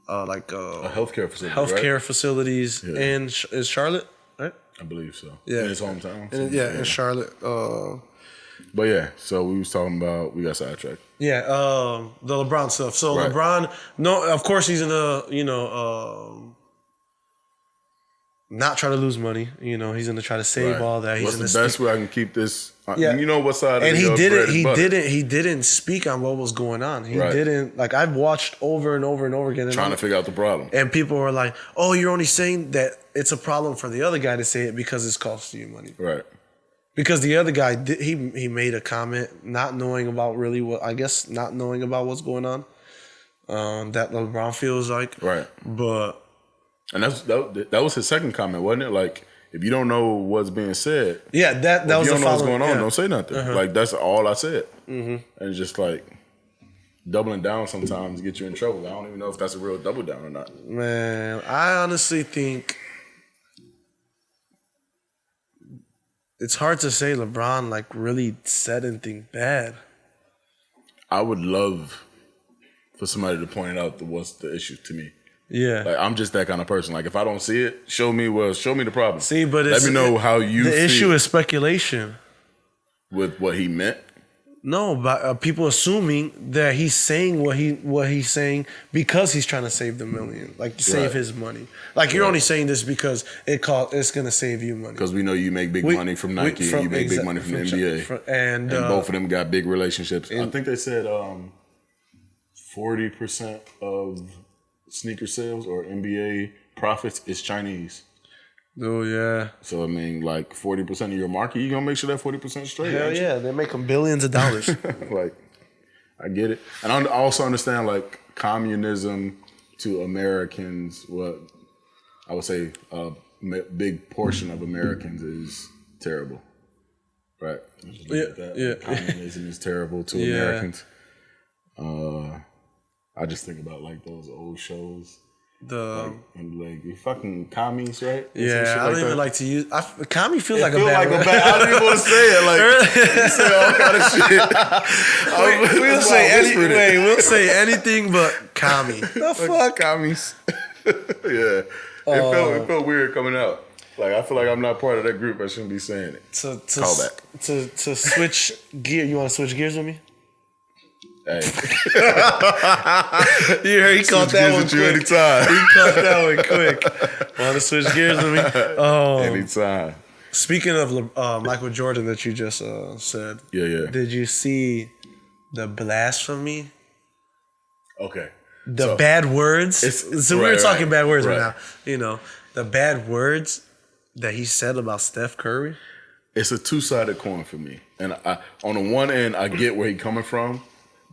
healthcare facility. Facilities in is Charlotte, right? I believe so. Yeah, in his hometown. In Charlotte. But yeah, so we was talking about, we got sidetracked. Yeah, the LeBron stuff. So LeBron, of course he's in a not try to lose money. You know, he's gonna try to save all that. He's What's the best way I can keep this? Yeah. You know what side? And of he the didn't. bread is He didn't speak on what was going on. He Right. didn't. Like I've watched over and over and over again. trying to figure out the problem. And people were like, "Oh, you're only saying that it's a problem for the other guy to say it because it's costing you money." Right. Because the other guy he made a comment not knowing about really what not knowing about what's going on. That LeBron feels like. Right. But And that was his second comment, wasn't it? Like, if you don't know what's being said, yeah, that was if you the don't know what's following. going on, Yeah. don't say nothing. Like, that's all I said. And it's just like doubling down sometimes get you in trouble. I don't even know if that's a real double down or not. Man, I honestly think it's hard to say LeBron like really said anything bad. I would love for somebody to point out what's the issue to me. Yeah. Like, I'm just that kind of person. Like, if I don't see it, show me the problem. See, but let me know how you the feel issue is speculation. with what he meant. No, but people assuming that he's saying what he's saying because he's trying to save the million, like save his money. Like you're only saying this because it's gonna save you money. Because we know you make big money from Nike and you make big money from the NBA, and both of them got big relationships. I think they said 40% of sneaker sales or NBA profits is Chinese. Oh yeah. So I mean, like 40% of your market, you gonna make sure that 40% straight. Hell yeah, they're making billions of dollars. Like, I get it, and I also understand like communism to Americans. What I would say a big portion of Americans is terrible, right? Yeah. Communism is terrible to Americans. I just think about like those old shows. And like you fucking commies, right? Yeah, I don't even like to use. Commie feels like a bad word. I don't even want to say it. Like you say all kind of shit. We'll say anything but commie. The fuck, commies? Yeah, it felt weird coming out. Like I feel like I'm not part of that group. I shouldn't be saying it. Callback. To switch gear. You want to switch gears with me? Hey, you heard he caught that one quick. Anytime. He caught that one quick. Want to switch gears with me? Anytime. Speaking of Michael Jordan that you just said, Yeah. Did you see the blasphemy? Okay. The bad words. So we're talking bad words right now. You know, the bad words that he said about Steph Curry. It's a two-sided coin for me, and on the one end, I get where he's coming from.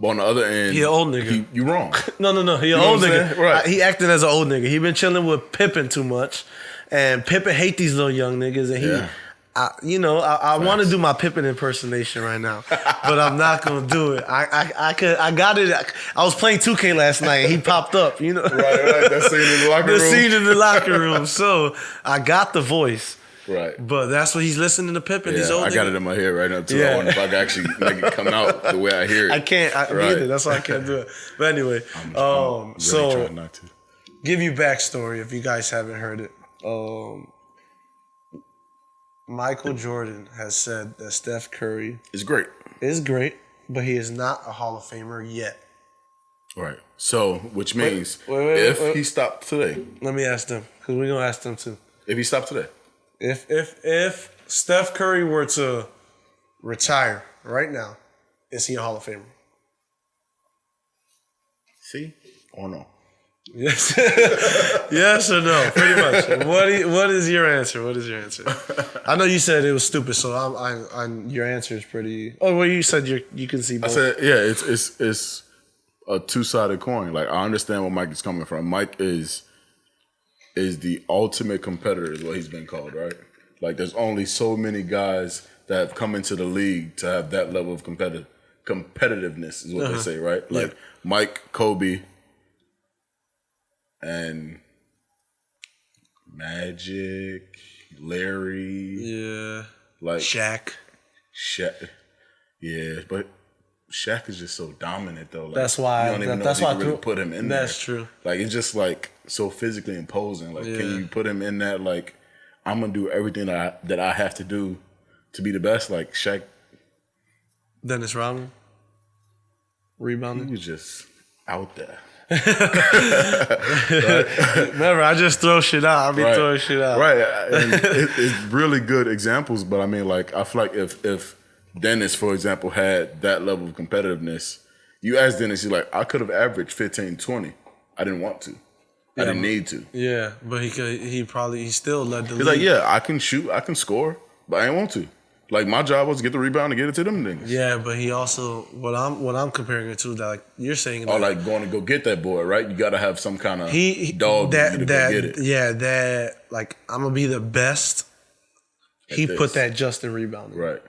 But on the other end, he an old nigga. You wrong. No. He an old nigga. Right. He acting as an old nigga. He been chilling with Pippen too much, and Pippen hate these little young niggas. And I want to do my Pippen impersonation right now, but I'm not gonna do it. I got it. I was playing 2K last night, and he popped up. You know, right. That scene in the locker room. The scene in the locker room. So I got the voice. Right. But that's what he's listening to Pippen. Yeah, I got it in my head right now, too. Yeah. I wonder if I can actually make it come out the way I hear it. I can't. I get it. That's why I can't do it. But anyway, I'm really trying not to. Give you backstory if you guys haven't heard it. Michael Jordan has said that Steph Curry is great, but he is not a Hall of Famer yet. Right. So, which means if he stopped today. Let me ask them, because we're going to ask them too. If he stopped today. If Steph Curry were to retire right now, is he a Hall of Famer? See or no? Yes. Yes or no? Pretty much. What is your answer? I know you said it was stupid, so I'm your answer is pretty. Oh, well, you said you can see both. I said it's a two-sided coin. Like I understand where Mike is coming from. Mike is the ultimate competitor, is what he's been called, right? Like there's only so many guys that have come into the league to have that level of competitiveness, is what they say, right? Like Mike, Kobe, and Magic, Larry, like Shaq. Yeah, but Shaq is just so dominant though. Like, that's why. You don't even know if you can really put him in there. That's true. Like it's just like so physically imposing. Like, can you put him in that? Like, I'm gonna do everything that I have to do to be the best. Like Shaq. Dennis Rodman. Rebounding. He was just out there. Remember, I just throw shit out. I be throwing shit out. Right. And it's really good examples, but I mean, like, I feel like if Dennis, for example, had that level of competitiveness, you ask Dennis, he's like, I could have averaged 15, 20. I didn't want to. I didn't need to. Yeah, but he still led the league. He's like, yeah, I can shoot, I can score, but I didn't want to. Like, my job was to get the rebound and get it to them niggas. Yeah, but he also what I'm comparing it to, that like you're saying, or like going to go get that boy, right? You got to have some kind of dog that to go get it. Yeah, that like I'm gonna be the best. He this. Put that just in rebounding. Right.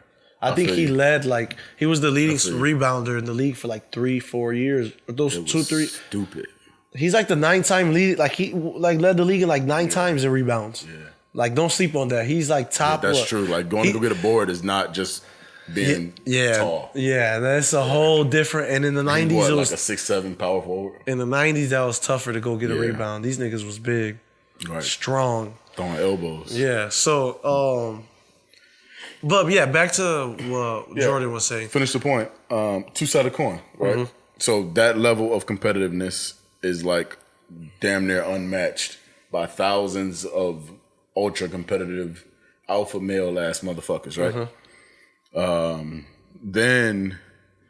I think he led, like, he was the leading rebounder in the league for like 3-4 years. Those 2-3. Stupid. He's like the 9-time lead. Like he led the league in like 9 times in rebounds. Yeah. Like, don't sleep on that. He's like top. Yeah, that's true. Like, going to go get a board is not just being tall. Yeah, that's a whole different. And in the 90s, it was like a 6'7" power forward. In the 90s, that was tougher to go get a rebound. These niggas was big, strong, throwing elbows. Yeah. So, but yeah, back to what Jordan was saying. Finish the point. Two-sided coin, right? Mm-hmm. So that level of competitiveness is like damn near unmatched by thousands of ultra competitive alpha male ass motherfuckers, right? Then,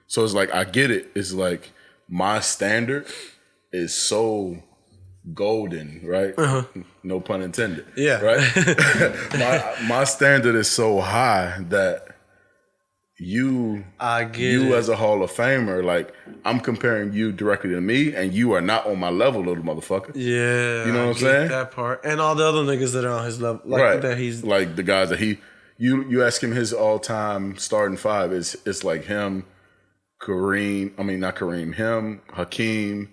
so it's like, I get it. It's like my standard is so golden, right? No pun intended. Yeah. Right? my standard is so high that you as a Hall of Famer, like, I'm comparing you directly to me, and you are not on my level, little motherfucker. Yeah. You know what I'm saying? That part. And all the other niggas that are on his level. Like, that he's like the guys that you ask him his all-time starting five, it's like him, him, Hakeem,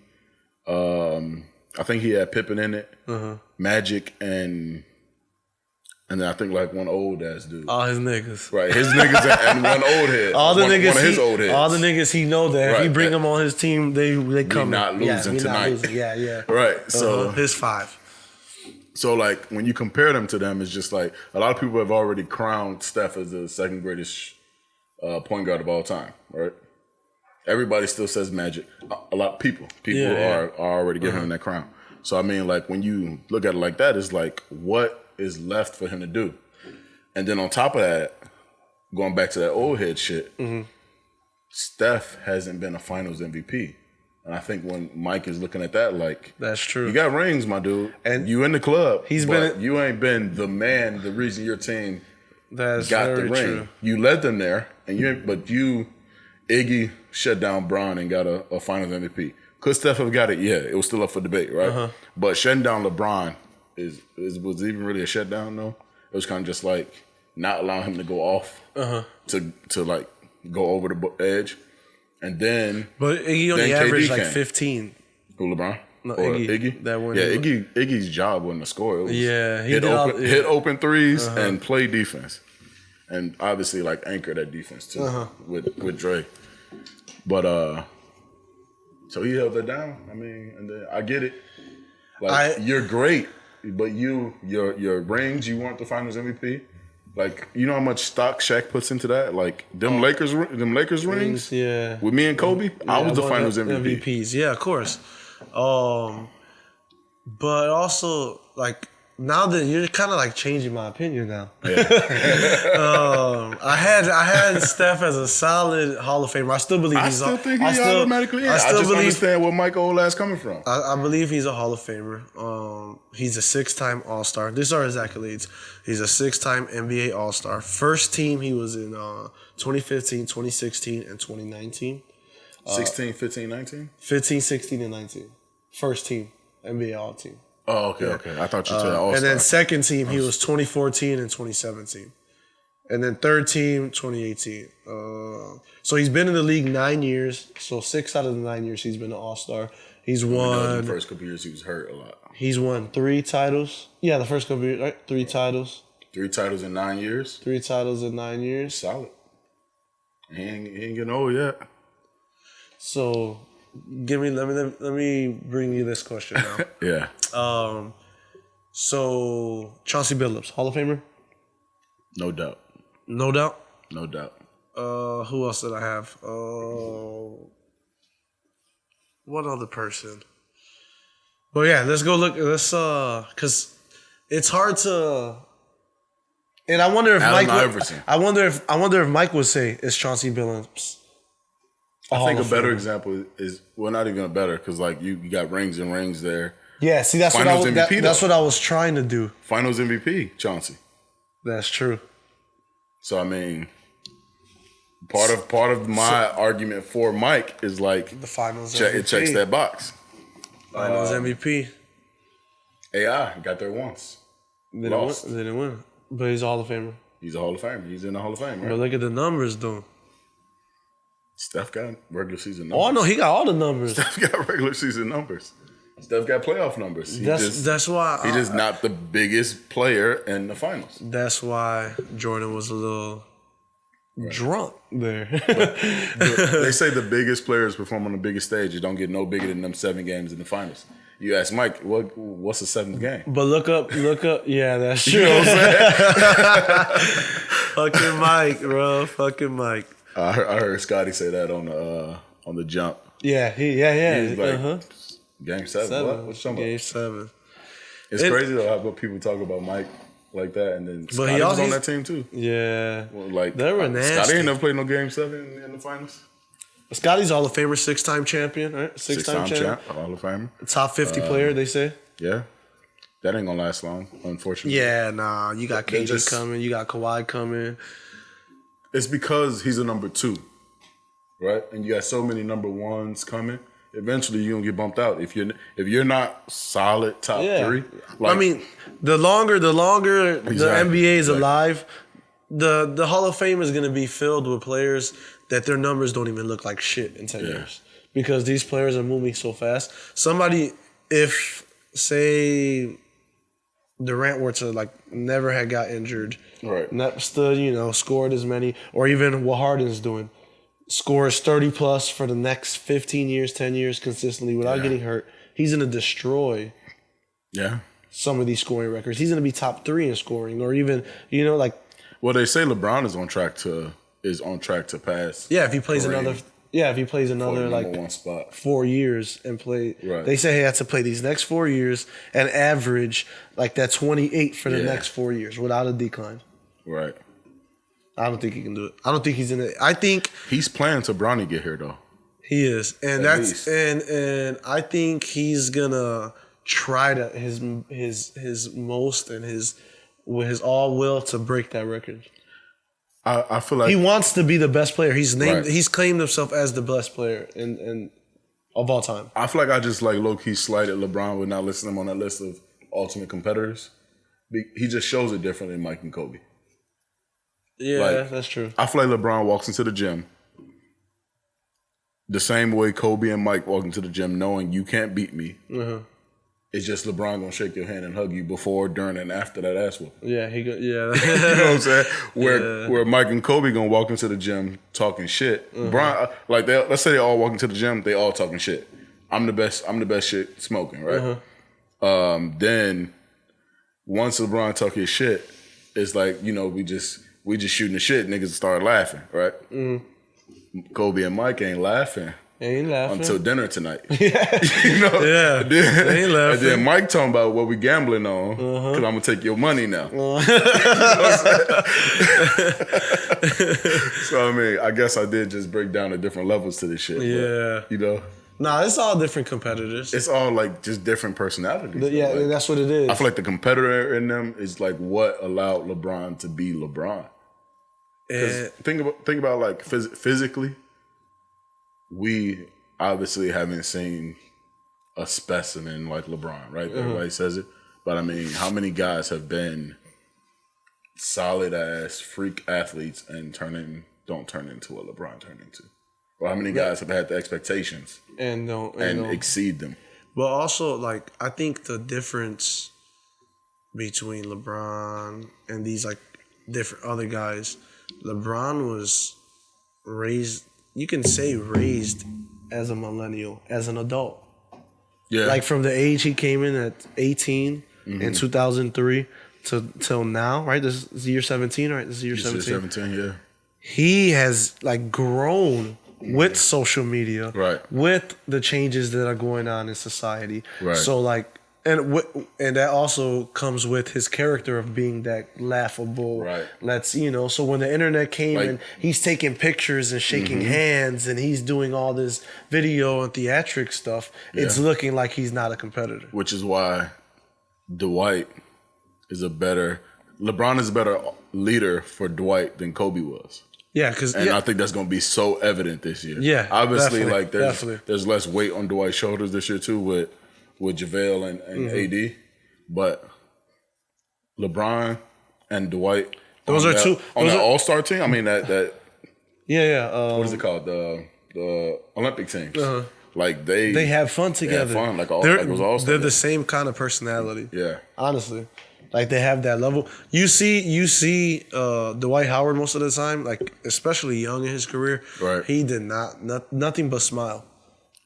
I think he had Pippen in it, Magic, and then I think like one old ass dude. All his niggas. Right, his niggas and one old head. All the niggas, one of his old heads. All the niggas he know that if he bring them on his team, they come. We not losing tonight. Not losing. Yeah. Right, so his 5. So like when you compare them to them, it's just like a lot of people have already crowned Steph as the second greatest point guard of all time, right? Everybody still says Magic. A lot of people are already giving him that crown. So I mean, like, when you look at it like that, it's like, what is left for him to do? And then on top of that, going back to that old head shit, Steph hasn't been a Finals MVP. And I think when Mike is looking at that, like, that's true. You got rings, my dude, and you in the club. You ain't been the man. The reason your team got the ring. True. You led them there, and Iggy shut down Bron and got a Finals MVP. Could Steph have got it? Yeah, it was still up for debate, right? But shutting down LeBron was even really a shutdown, though. It was kind of just like not allowing him to go off to like go over the edge, and then Iggy only averaged like 15. Who, LeBron? No, or Iggy. That one. Yeah, Iggy's job wasn't to score. It was he hit open threes and play defense, and obviously like anchor that defense too with Dre. But so he held that down. I mean, and then I get it. Like, you're great, but your rings, you weren't the Finals MVP. Like, you know how much stock Shaq puts into that? Like, them Lakers rings. Yeah. With me and Kobe, I was the Finals MVP. MVPs, yeah, of course. But also, like, now that you're kind of like changing my opinion now. Yeah. I had Steph as a solid Hall of Famer. I still believe I think he's automatically in. I just understand where Mike Ola's coming from. I believe he's a Hall of Famer. He's a 6-time All-Star. These are his accolades. He's a 6-time NBA All-Star. First team, he was in 2015, 2016, and 2019. 16, 15, 19? 15, 16, and 19. First team, NBA All-Team. Oh, okay. I thought you said All-Star. And then second team, he was 2014 and 2017. And then third team, 2018. So he's been in the league 9 years. So 6 out of the 9 years he's been an All-Star. He's won. The first couple years he was hurt a lot. He's won 3 titles. Yeah, the first couple years, right? 3 titles. 3 titles in 9 years? 3 titles in 9 years. Solid. He ain't getting old yet. So let me bring you this question now. Yeah. So Chauncey Billups, Hall of Famer? No doubt. No doubt? No doubt. Who else did I have? What other person? But yeah, let's go look. Let's because it's hard to. And I wonder if Allen Mike. Iverson. I wonder if Mike would say it's Chauncey Billups. I think a better example is not even a better because like you got rings and rings there. Yeah, see that's Finals what I was, MVP, that's though. what I was trying to do. Finals MVP, Chauncey. That's true. So I mean, part of my argument for Mike is like The Finals it MVP. checks that box. Finals MVP. AI got there once. Lost. They didn't win. But he's a Hall of Famer. He's a Hall of Famer. He's in the Hall of Fame, right? But look at the numbers, though. Steph got regular season numbers. Oh, no, he got all the numbers. Steph got regular season numbers. Steph got playoff numbers. That's why he's just not the biggest player in the finals. That's why Jordan was a little drunk there. They say the biggest players perform on the biggest stage. You don't get no bigger than them 7 games in the finals. You ask Mike, what's the 7th game? But look up. Yeah, that's true. You know what I'm saying? Fucking Mike, bro. Fucking Mike. I heard Scotty say that on the jump. Yeah, He's like, Game 7. What? What's talking Game about? 7. It's crazy though how people talk about Mike like that, and then But Scotty was on that team too. Yeah. Well, like They were nasty. Scotty ain't never played no Game 7 in the finals. Scotty's Hall of Famer, 6-time champion, right? Six-time champ. Hall of Famer. Top 50 player, they say. Yeah, that ain't gonna last long, unfortunately. Yeah, nah. You got They KD just- coming. You got Kawhi coming. It's because he's a number 2, right? And you got so many number 1s coming. Eventually, you're gonna get bumped out if you're not solid top 3. Like, I mean, the longer the NBA is alive, the Hall of Fame is going to be filled with players that their numbers don't even look like shit in 10 years because these players are moving so fast. Somebody, if say Durant were to like never had got injured, right? not stood, scored as many, or even what Harden's doing. Scores 30 plus for the next 15 years, 10 years consistently without getting hurt. He's going to destroy some of these scoring records. He's going to be top 3 in scoring, or even, Well, they say LeBron is on track to pass. Yeah, if he plays Kareem another for the like number 1 spot. 4 years and play. Right. They say he has to play these next 4 years and average like that 28 for the next 4 years without a decline. Right. I don't think he can do it. I don't think he's in it. I think He's planning to Bronny get here though. he is, and At that's least. and I think he's gonna try to his most and with his all will to break that record. I feel like He wants to be the best player. He's named. Right. He's claimed himself as the best player in of all time. I feel like I just like low key slighted LeBron with not listing him on that list of ultimate competitors. He just shows it different than Mike and Kobe. Yeah, Like, that's true. I feel like LeBron walks into the gym the same way Kobe and Mike walk into the gym knowing you can't beat me. It's just LeBron gonna shake your hand and hug you before, during, and after that ass whoop. Yeah, yeah. You know what I'm saying? Where Mike and Kobe gonna walk into the gym talking shit. Brian, like let's say they all walk into the gym, they all talking shit. I'm the best shit smoking, right? Then once LeBron talk his shit, it's like, we just shooting the shit, niggas start laughing, right? Kobe and Mike ain't laughing. Ain't laughing until dinner tonight. Yeah, Yeah. they ain't laughing. And then Mike talking about what we gambling on, because I'm going to take your money now. So, I mean, I guess I did just break down the different levels to this shit. Yeah. But, Nah, it's all different competitors. it's all like just different personalities. Yeah, Like, that's what it is. I feel like the competitor in them is like what allowed LeBron to be LeBron. 'Cause think about like physically, we obviously haven't seen a specimen like LeBron, right? Everybody says it. But I mean, how many guys have been solid ass freak athletes and don't turn into what LeBron turned into? Or how many guys have had the expectations and don't exceed them? But also, like, I think the difference between LeBron and these like different other guys, LeBron was raised, you can say raised as a millennial, as an adult. Yeah. Like from the age he came in at 18 in 2003 till now, right? This is year 17, right? This is year 17. 17, yeah. He has like grown with social media, Right. with the changes that are going on in society. Right. So like, and that also comes with his character of being that laughable. Right. So when the internet came Like- and he's taking pictures and shaking hands and he's doing all this video and theatric stuff, it's looking like he's not a competitor. Which is why Dwight is LeBron is a better leader for Dwight than Kobe was. Yeah, because I think that's going to be so evident this year. Yeah, obviously, definitely. there's less weight on Dwight's shoulders this year too with JaVale and AD, but LeBron and Dwight. Those are two on the All-Star team. I mean that what is it called, the Olympic teams? Like they have fun together. They have fun like it was All-Star. They're the same kind of personality. Yeah, honestly. Like they have that level. You see Dwight Howard most of the time, like especially young in his career. Right. He did nothing but smile.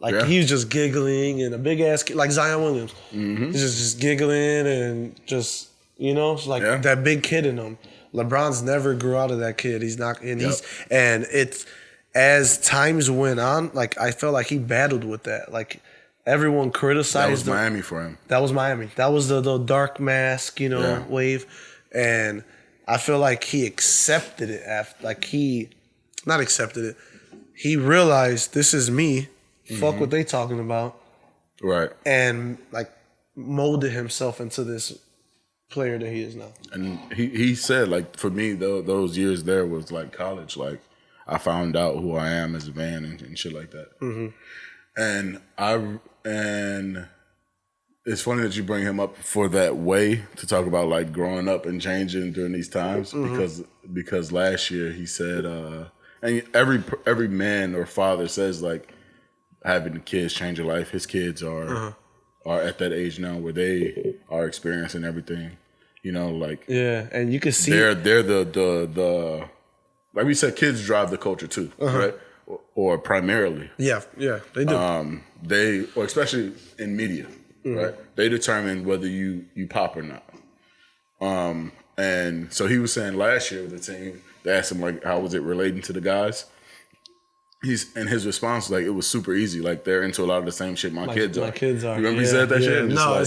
Like he was just giggling and a big ass kid, like Zion Williams. He's just giggling and just it's like that big kid in him. LeBron's never grew out of that kid. He's not, and it's as times went on. Like I felt like he battled with that. Like everyone criticized. That was Miami for him. That was Miami. That was the dark mask, wave, and I feel like he accepted it after. Like he, not accepted it. He realized this is me. Fuck what they talking about. Right. And like molded himself into this player that he is now. And he said, like, for me, those years there was like college. Like, I found out who I am as a man and shit like that. And it's funny that you bring him up for that way to talk about like growing up and changing during these times because last year he said, and every man or father says like having kids change your life. His kids are at that age now where they are experiencing everything, like and you can see they're the like we said, kids drive the culture too, right? Or primarily, yeah, they do. Or especially in media, right? They determine whether you pop or not. And so he was saying last year with the team, they asked him like, how was it relating to the guys? His response was like, it was super easy. Like they're into a lot of the same shit my kids are. My kids are. You remember he said that shit? No,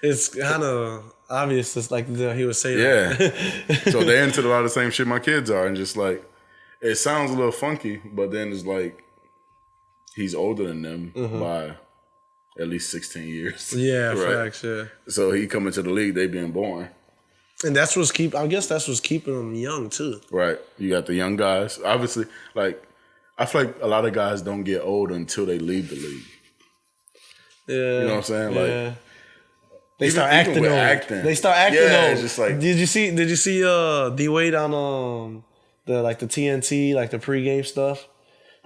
it's kind of obvious. It's like he would say that. So they're into a lot of the same shit my kids are, and just like it sounds a little funky, but then it's like he's older than them by at least 16 years. Yeah, right? facts. Yeah. So he coming to the league, they being born. And that's what's keeping them young too. Right. You got the young guys. Obviously, like I feel like a lot of guys don't get old until they leave the league. Yeah. You know what I'm saying? Like they start acting old. They start acting old. It's just like Did you see D Wade on the TNT, like the pregame stuff?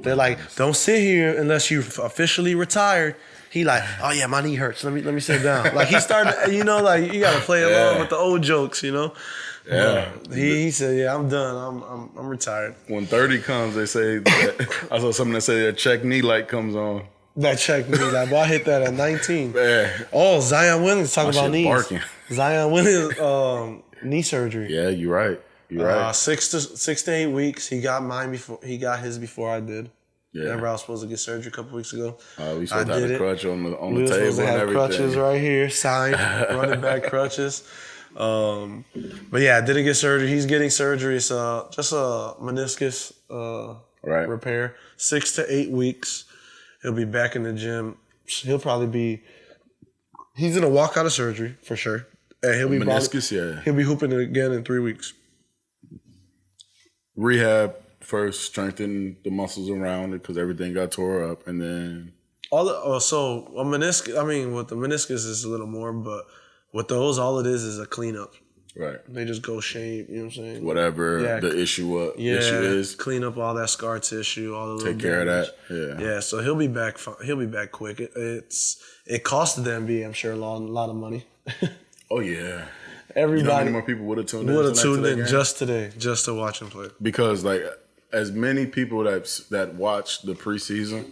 They're like, don't sit here unless you've officially retired. He like, oh yeah, my knee hurts. Let me sit down. Like he started, like you gotta play along with the old jokes, Yeah. He said, yeah, I'm done. I'm retired. When 30 comes, they say that, I saw something that said their check knee light comes on. That check knee light. Boy, I hit that at 19. Man. Oh, Zion Williams talking about knees. Barking. Zion Williams knee surgery. Yeah, you're right. You're right. 6 to 8 weeks. He got his before I did. Yeah. Remember I was supposed to get surgery a couple weeks ago. We supposed to have a crutch on the we table supposed to have and everything. Crutches right here, signed, running back crutches. But yeah, I didn't get surgery. He's getting surgery. It's just a meniscus repair. 6 to 8 weeks. He'll be back in the gym. He'll he's gonna walk out of surgery for sure. And he'll be meniscus, he'll be hooping it again in 3 weeks. Rehab first, strengthen the muscles around it because everything got tore up, and then so a meniscus. I mean, with the meniscus is a little more, but with those, all it is a cleanup. Right. They just go shape. You know what I'm saying? Whatever the issue is, clean up all that scar tissue, all the take care damage. of that. Yeah. Yeah. So he'll be back. He'll be back quick. It cost the NBA, I'm sure, a lot of money. Oh yeah. Everybody. You know how many more people would have tuned in just today, just to watch him play. Because like as many people that watch the preseason,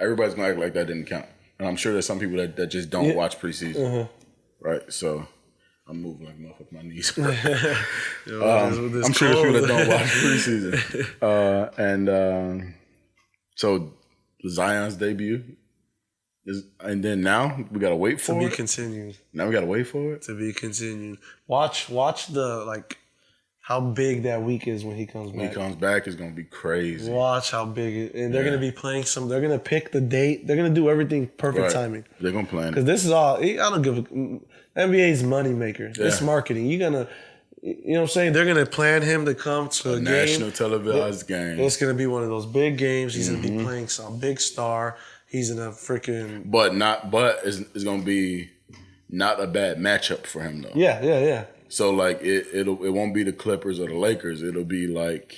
everybody's gonna act like that didn't count. And I'm sure there's some people that just don't watch preseason. Right. So I'm moving like motherfucker my knees. I'm sure there's people that don't watch preseason. So Zion's debut is, and then now we gotta wait for To it. be continued. Now we gotta wait for it. To be continued. Watch the how big that week is when he comes When back. he comes back, it's gonna be crazy. Watch how big it, and they're gonna be playing they're gonna pick the date. They're gonna do everything perfect timing. They're gonna plan Because it. this is all I don't give a NBA's money maker. Yeah. It's marketing. You know what I'm saying? They're gonna plan him to come to a National game. televised game. It's gonna be one of those big games. He's gonna be playing some big star. He's in a freaking But it's gonna be not a bad matchup for him though. yeah. So like it won't be the Clippers or the Lakers. It'll be like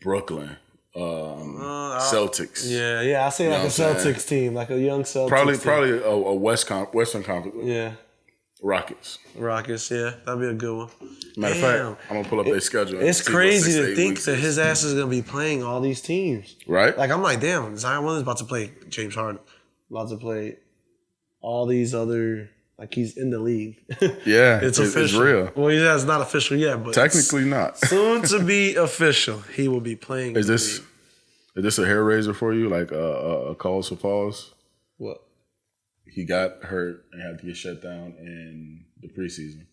Brooklyn, Celtics. Yeah. I say like a what I'm saying? Celtics team, like a young Celtics team. Probably a Western Conference. Yeah. Rockets. Rockets, yeah. That'd be a good one. Matter of fact, I'm gonna pull up their schedule. It's and see what crazy 6 to 8 think weeks that is. his ass is gonna be playing all these teams. Right? Like I'm like, damn, Zion Williams about to play James Harden. About to play all these other he's in the league. Yeah, it's official. It's real. Well, yeah, it's not official yet, but Technically not. soon to be official. He will be playing. Is this a hair raiser for you? Like a cause for pause? What? He got hurt and had to get shut down in the preseason,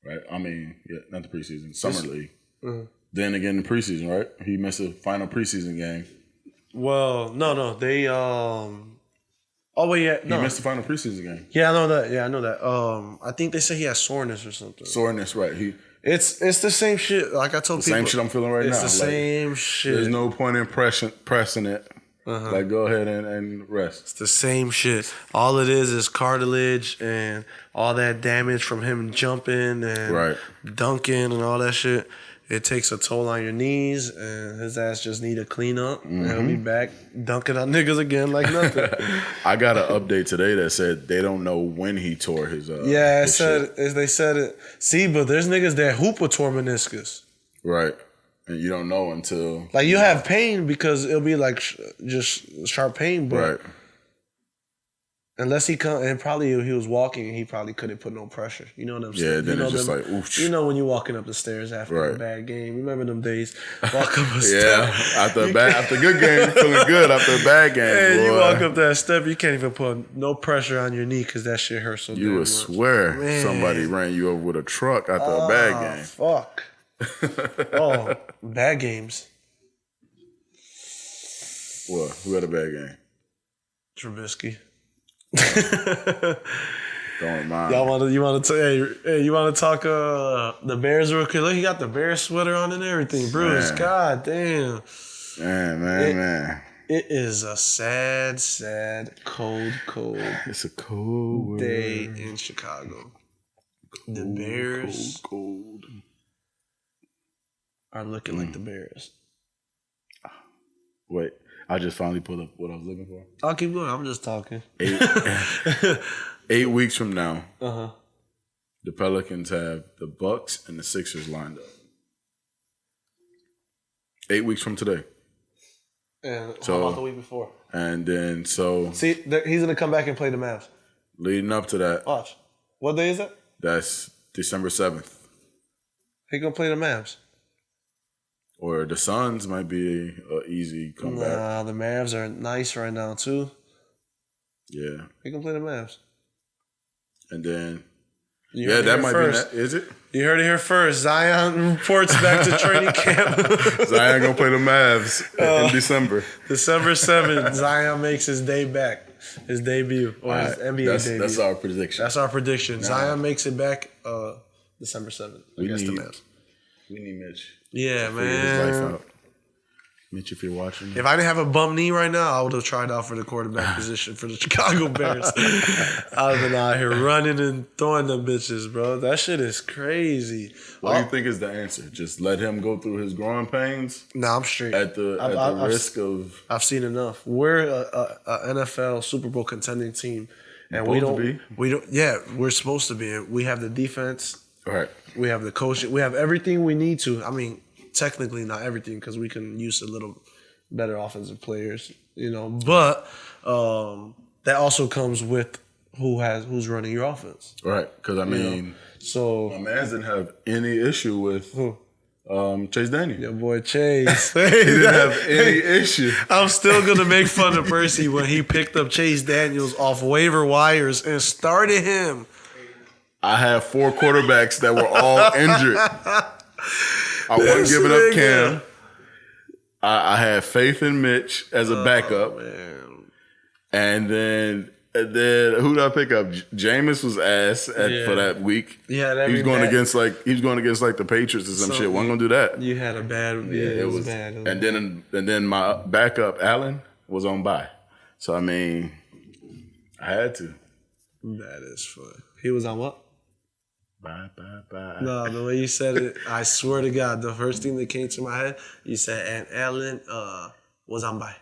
right? I mean, not the preseason, summer league. Then again, the preseason, right? He missed the final preseason game. Well, no, they Oh wait, yeah, no. He missed the final preseason game. Yeah, I know that. Yeah, I know that. I think they say he has soreness or something. Soreness, right? It's the same shit. Like I told people, Same shit I'm feeling right now. It's the same shit. There's no point in pressing it. Like, go ahead and rest. It's the same shit. All it is cartilage and all that damage from him jumping and dunking and all that shit. It takes a toll on your knees, and his ass just need to clean up, and he'll be back dunking on niggas again like nothing. I got an update today that said they don't know when he tore his. They said it. See, but there's niggas that hoop with torn meniscus. Right, and you don't know until you have pain because it'll be like just sharp pain, but unless he come and probably he was walking and he probably couldn't put no pressure. You know what I'm saying? Yeah, then you know it's just like oof. You know when you're walking up the stairs after a bad game. Remember them days? Walk up a step. Yeah, after a good game, feeling good after a bad game. Hey, boy. you walk up that step, you can't even put no pressure on your knee because that shit hurts so damn much. You would swear somebody ran you over with a truck after a bad game. Fuck. Bad games. What? Who had a bad game? Trubisky. Don't mind. You want to talk the Bears real quick? Look, he got the Bears sweater on and everything, Bruce. Man. God damn. Man. It is a sad, cold It's a cold day in Chicago. The Bears cold. are looking like the Bears. Wait, I just finally pulled up what I was looking for. I'll keep going. I'm just talking. 8 weeks from now, Uh-huh. the Pelicans have the Bucks and the Sixers lined up. 8 weeks from today. And So- how about the week before? And then, so See, he's going to come back and play the Mavs. leading up to that, Watch. What day is that? that's December 7th. He going to play the Mavs. Or the Suns might be an easy comeback. Nah, the Mavs are nice right now, too. Yeah. He going to play the Mavs. And then, You heard it that here might first. be, is it? You heard it here first. Zion reports back to training camp. Zion gonna play the Mavs in December. December 7th, Zion makes his day back. His debut. Or his NBA debut. That's our prediction. That's our prediction. Zion makes it back December 7th against the Mavs. We need Mitch. Yeah, Figure his life man. out. Mitch, if you're watching. If I didn't have a bum knee right now, I would have tried out for the quarterback position for the Chicago Bears. I would have been out here running and throwing them bitches, bro. That shit is crazy. What do you think is the answer? Just let him go through his growing pains Nah, I'm straight. at the risk of. I've seen enough. We're a NFL Super Bowl contending team, and Supposed we don't. Yeah, we're supposed to be. We have the defense. All right. We have the coaching. We have everything we need to. I mean, technically not everything because we can use a little better offensive players, you know. But that also comes with who's running your offense. Right. Because, I mean, So my man didn't have any issue with who? Chase Daniel. Your boy Chase. He didn't have any issue. I'm still gonna make fun of Percy when he picked up Chase Daniels off waiver wires and started him. I have 4 quarterbacks that were all injured. I wasn't giving up Cam. I had faith in Mitch as a backup. Man. And then who did I pick up? Jameis was ass for that week. Yeah, he was going against the Patriots or some shit. Wasn't gonna do that. You had a bad. Yeah, it was bad. And then my backup Allen was on bye. So I mean, I had to. That is fun. He was on what? Bye. No, the way you said it, I swear to God, the first thing that came to my head, you said, and Allen was on bye.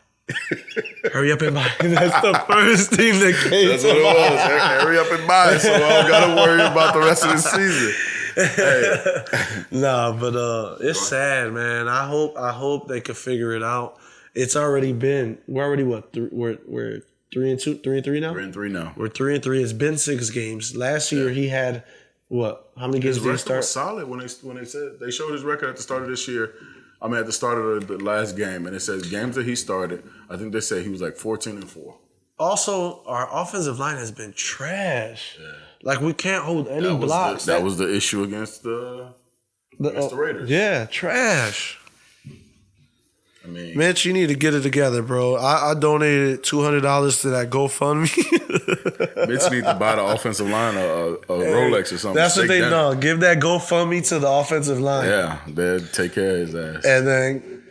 Hurry up and buy. That's the first thing that came That's to what it mind. was. Hurry up and buy, so I don't gotta worry about the rest of the season. Hey. Nah, but it's sad, man. I hope they could figure it out. It's already been. We're already what? We're 3-2, 3-3 now. 3-3 now. We're 3-3. It's been 6 games. Last year he had what? How many games His did he record start? was solid when they said they showed his record at the start of this year. I mean, at the start of the last game, and it says games that he started. I think they say he was like 14-4. Also, our offensive line has been trash. Yeah. Like we can't hold any blocks. That was the issue against the Raiders. Yeah, trash. I mean, Mitch, you need to get it together, bro. I donated $200 to that GoFundMe. Mitch needs to buy the offensive line a Rolex or something. That's what they know. Give that GoFundMe to the offensive line. Yeah, they'll take care of his ass. And then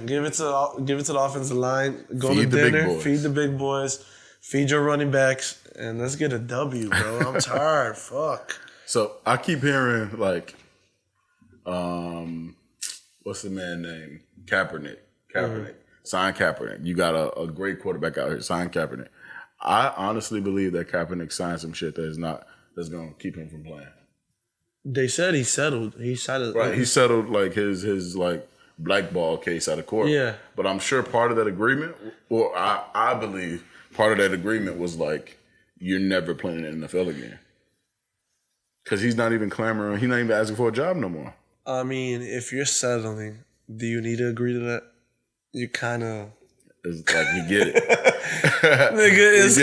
give it to the offensive line. Go Feed to the dinner. big boys. Feed the big boys. Feed your running backs, and let's get a W, bro. I'm tired. Fuck. So I keep hearing like, what's the man name? Kaepernick. Sign Kaepernick. You got a great quarterback out here. Sign Kaepernick. I honestly believe that Kaepernick signed some shit that's gonna keep him from playing. They said he settled. He settled. Right. He settled like his like blackball case out of court. Yeah. But I'm sure part of that agreement, or I believe part of that agreement was like, you're never playing in the NFL again. Because he's not even clamoring. He's not even asking for a job no more. I mean, if you're settling, do you need to agree to that? You kind of... It's like, we get it. Nigga, it's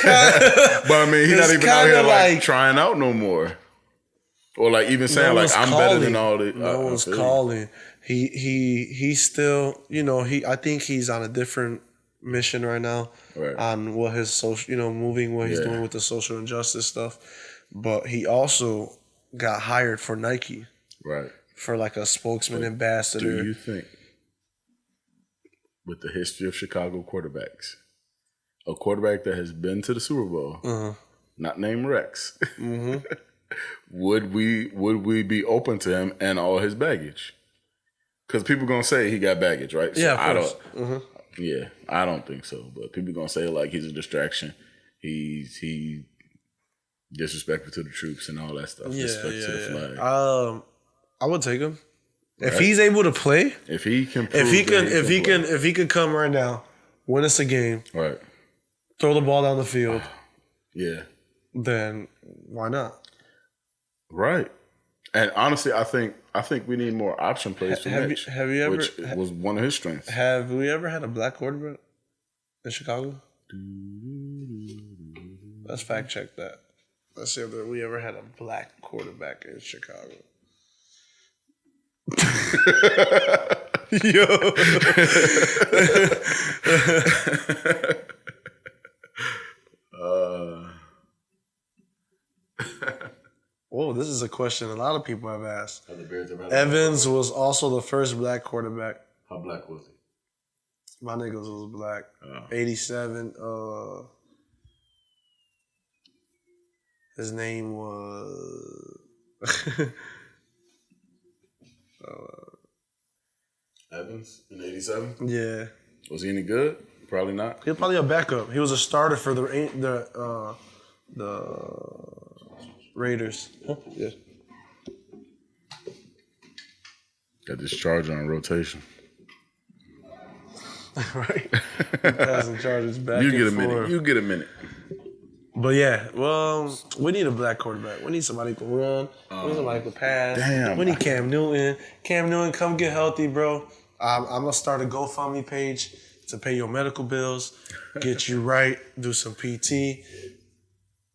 kind of... But I mean, he's not even out here like trying out no more. Or like even saying like, I'm better than all the... No one's calling. He's still, I think he's on a different mission right now on what his social, moving what he's doing with the social injustice stuff. But he also got hired for Nike. Right. For like a spokesman ambassador. Do you think, with the history of Chicago quarterbacks, a quarterback that has been to the Super Bowl, not named Rex, would we be open to him and all his baggage? Because people gonna say he got baggage, right? So yeah, of course. Yeah, I don't think so. But people gonna say like he's a distraction. He disrespectful to the troops and all that stuff. Disrespect to the flag. I would take him if he's able to play. If he can, if he can come right now, win us a game, right? Throw the ball down the field, then why not? Right. And honestly, I think we need more option plays for Mitch. Have you ever? Which was one of his strengths. Have we ever had a black quarterback in Chicago? Let's fact check that. Let's see if we ever had a black quarterback in Chicago. Yo. Oh, this is a question a lot of people have asked. Evans was also the first black quarterback. How black was he? My niggas was black. 87. His name was... Evans in 87? Yeah. Was he any good? Probably not. He was probably a backup. He was a starter for the Raiders. Huh? Yeah. Got this Charger on rotation. Right. Passing Chargers back. You get a minute. But yeah, well, we need a black quarterback. We need somebody who can run. We need somebody who can pass. Damn. We need Cam Newton. Cam Newton, come get healthy, bro. I'm gonna start a GoFundMe page to pay your medical bills, get you right, do some PT.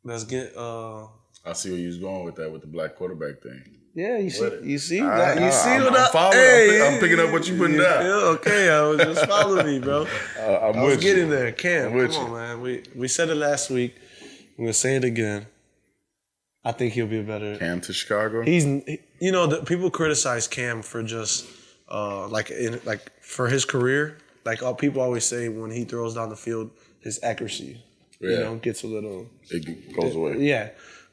Let's get. I see where you was going with that with the black quarterback thing. Yeah, you see what I'm following. I'm picking up what you putting down. Okay, I was just following me, bro. I was getting there. Cam, come on, man. We said it last week. I'm gonna say it again. I think he'll be better. Cam to Chicago. People criticize Cam for just for his career. Like people always say when he throws down the field, his accuracy, gets a little. It goes away. Yeah,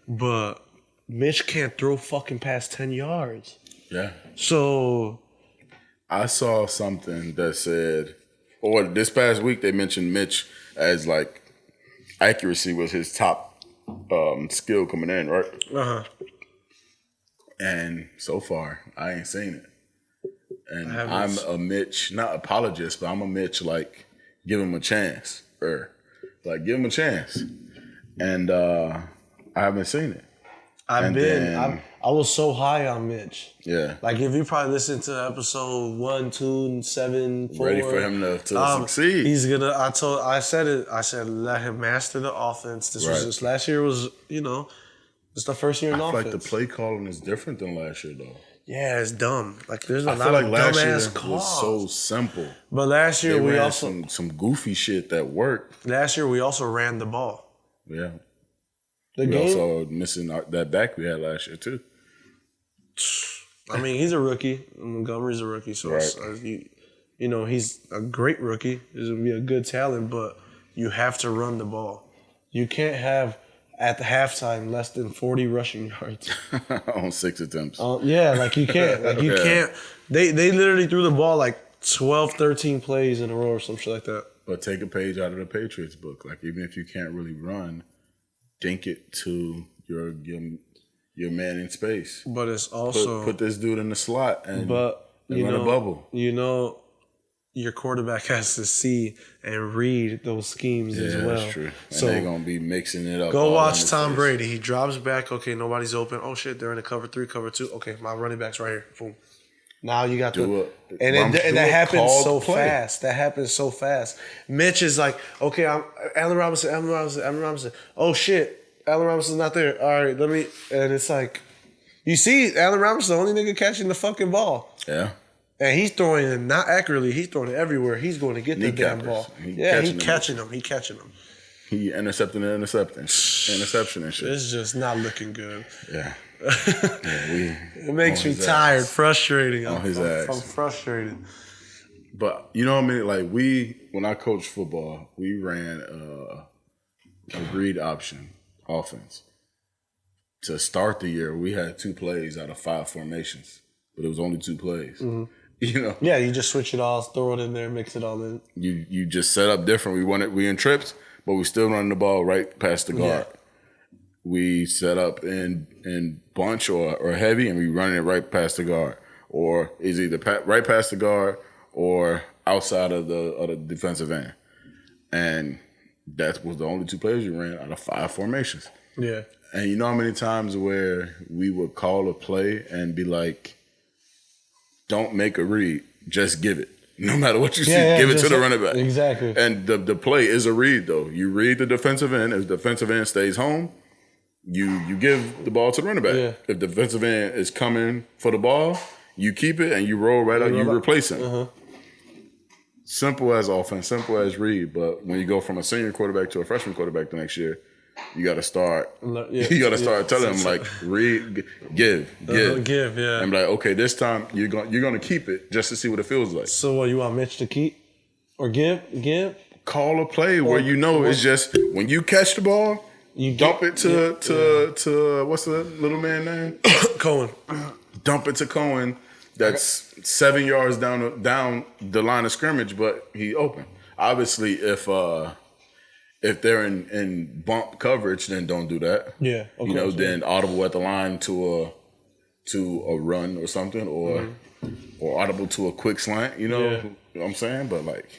but Mitch can't throw fucking past 10 yards. Yeah. So I saw something that said, or this past week they mentioned Mitch as like accuracy was his top skill coming in, right? Uh-huh. And so far, I ain't seen it. And I'm a Mitch, not apologist, but I'm a Mitch, like, give him a chance. Give him a chance. And I haven't seen it. I was so high on Mitch. Yeah. Like, if you probably listened to episode 1, 2, and 7, 4. Ready for him to succeed. He's gonna, I said, let him master the offense. This last year was, it's the first year in offense. I feel like the play calling is different than last year, though. Yeah, it's dumb. Like, there's a lot like of last year dumbass calls. was so simple. But last year we also some goofy shit that worked. Last year we also ran the ball. Yeah. We also missing that back we had last year too. I mean, he's a rookie. Montgomery's a rookie, so he's a great rookie. He's gonna be a good talent, but you have to run the ball. You can't have at the halftime less than 40 rushing yards on 6 attempts. You can't. You can't. They literally threw the ball like 12, 13 plays in a row or some shit like that. But take a page out of the Patriots book. Like, even if you can't really run, dink it to your man in space. But it's also put this dude in the slot and run a bubble. Your quarterback has to see and read those schemes as well. That's true. And they're gonna be mixing it up. Go watch Tom Brady. He drops back. Okay, nobody's open. Oh shit, they're in a cover 3, cover 2. Okay, my running back's right here. Boom. Now you got and that happens so fast. That happens so fast. Mitch is like, okay, I'm Allen Robinson. Oh shit, Allen Robinson's not there. All right, and it's like, you see, Allen Robinson's the only nigga catching the fucking ball. Yeah. And he's throwing it not accurately. He's throwing it everywhere. He's going to get the damn ball. He's catching them. He intercepting and interception and shit. It's just not looking good. Yeah. It makes me tired, frustrating. On his ass. I'm frustrated. But you know what I mean? Like, when I coached football, we ran a read option offense. To start the year, we had 2 plays out of 5 formations, but it was only 2 plays. Mm-hmm. Yeah, you just switch it all, throw it in there, mix it all in. You just set up different. We in trips, but we still running the ball right past the guard. Yeah. We set up in bunch or heavy, and we running it right past the guard, or is either right past the guard or outside of the defensive end. And that was the only 2 plays we ran out of 5 formations. Yeah. And you know how many times where we would call a play and be like, don't make a read, just give it. No matter what you see, give it to the running back. Exactly. And the play is a read, though. You read the defensive end. If the defensive end stays home, you give the ball to the running back. Yeah. If the defensive end is coming for the ball, you keep it and you roll right out. You replace him. Uh-huh. Simple as offense, simple as read. But when you go from a senior quarterback to a freshman quarterback the next year, you got to start. You got to start telling them, like, read, give. Yeah. And be like, okay, this time you're gonna keep it just to see what it feels like. So what, you want Mitch to keep or give? Call a play where it's just when you catch the ball, you dump it to what's the little man name? Cohen. Dump it to Cohen. That's 7 yards down the line of scrimmage, but he open. Obviously, if they're in bump coverage, then don't do that. Yeah. Then audible at the line to a run or something, or audible to a quick slant. You know what I'm saying? But, like,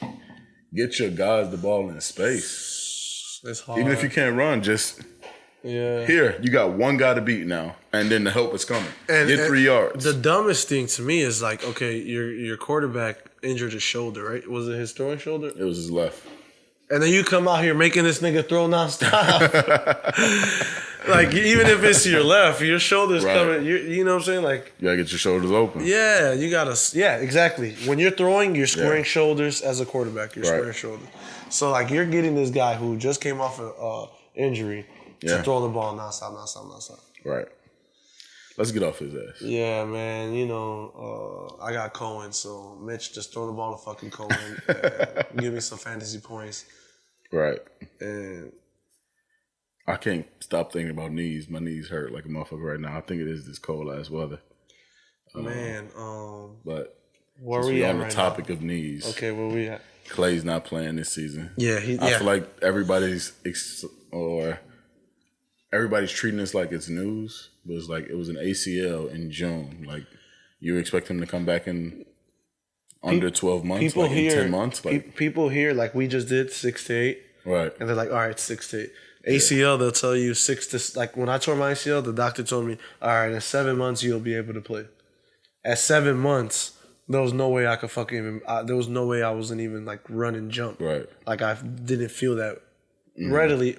get your guys the ball in space. It's hard. Even if you can't run, just here, you got one guy to beat now, and then the help is coming. Get 3 yards. The dumbest thing to me is like, okay, your quarterback injured his shoulder, right? Was it his throwing shoulder? It was his left. And then you come out here making this nigga throw nonstop. Like, even if it's your left, your shoulder's coming. You know what I'm saying? Like, you gotta get your shoulders open. Yeah, you gotta. Yeah, exactly. When you're throwing, you're squaring shoulders as a quarterback. You're squaring shoulders. So, like, you're getting this guy who just came off an injury to throw the ball nonstop. Right. Let's get off his ass. Yeah, man. You know, I got Cohen, so Mitch, just throw the ball to fucking Cohen. Give me some fantasy points. Right. And I can't stop thinking about knees. My knees hurt like a motherfucker right now. I think it is this cold ass weather. But where we at on the right topic now? Of knees. Okay, where we at? Klay's not playing this season. Yeah, I feel like everybody's treating this like it's news, but it's like it was an ACL in June. Like, you expect him to come back in under 12 months, like in 10 months? Like, people here, like we just did, 6 to 8. Right. And they're like, all right, 6 to 8. ACL, they'll tell you 6 to... Like, when I tore my ACL, the doctor told me, all right, in 7 months, you'll be able to play. At 7 months, there was no way I could fucking... there was no way I wasn't even, like, run and jump. Right. Like, I didn't feel that readily...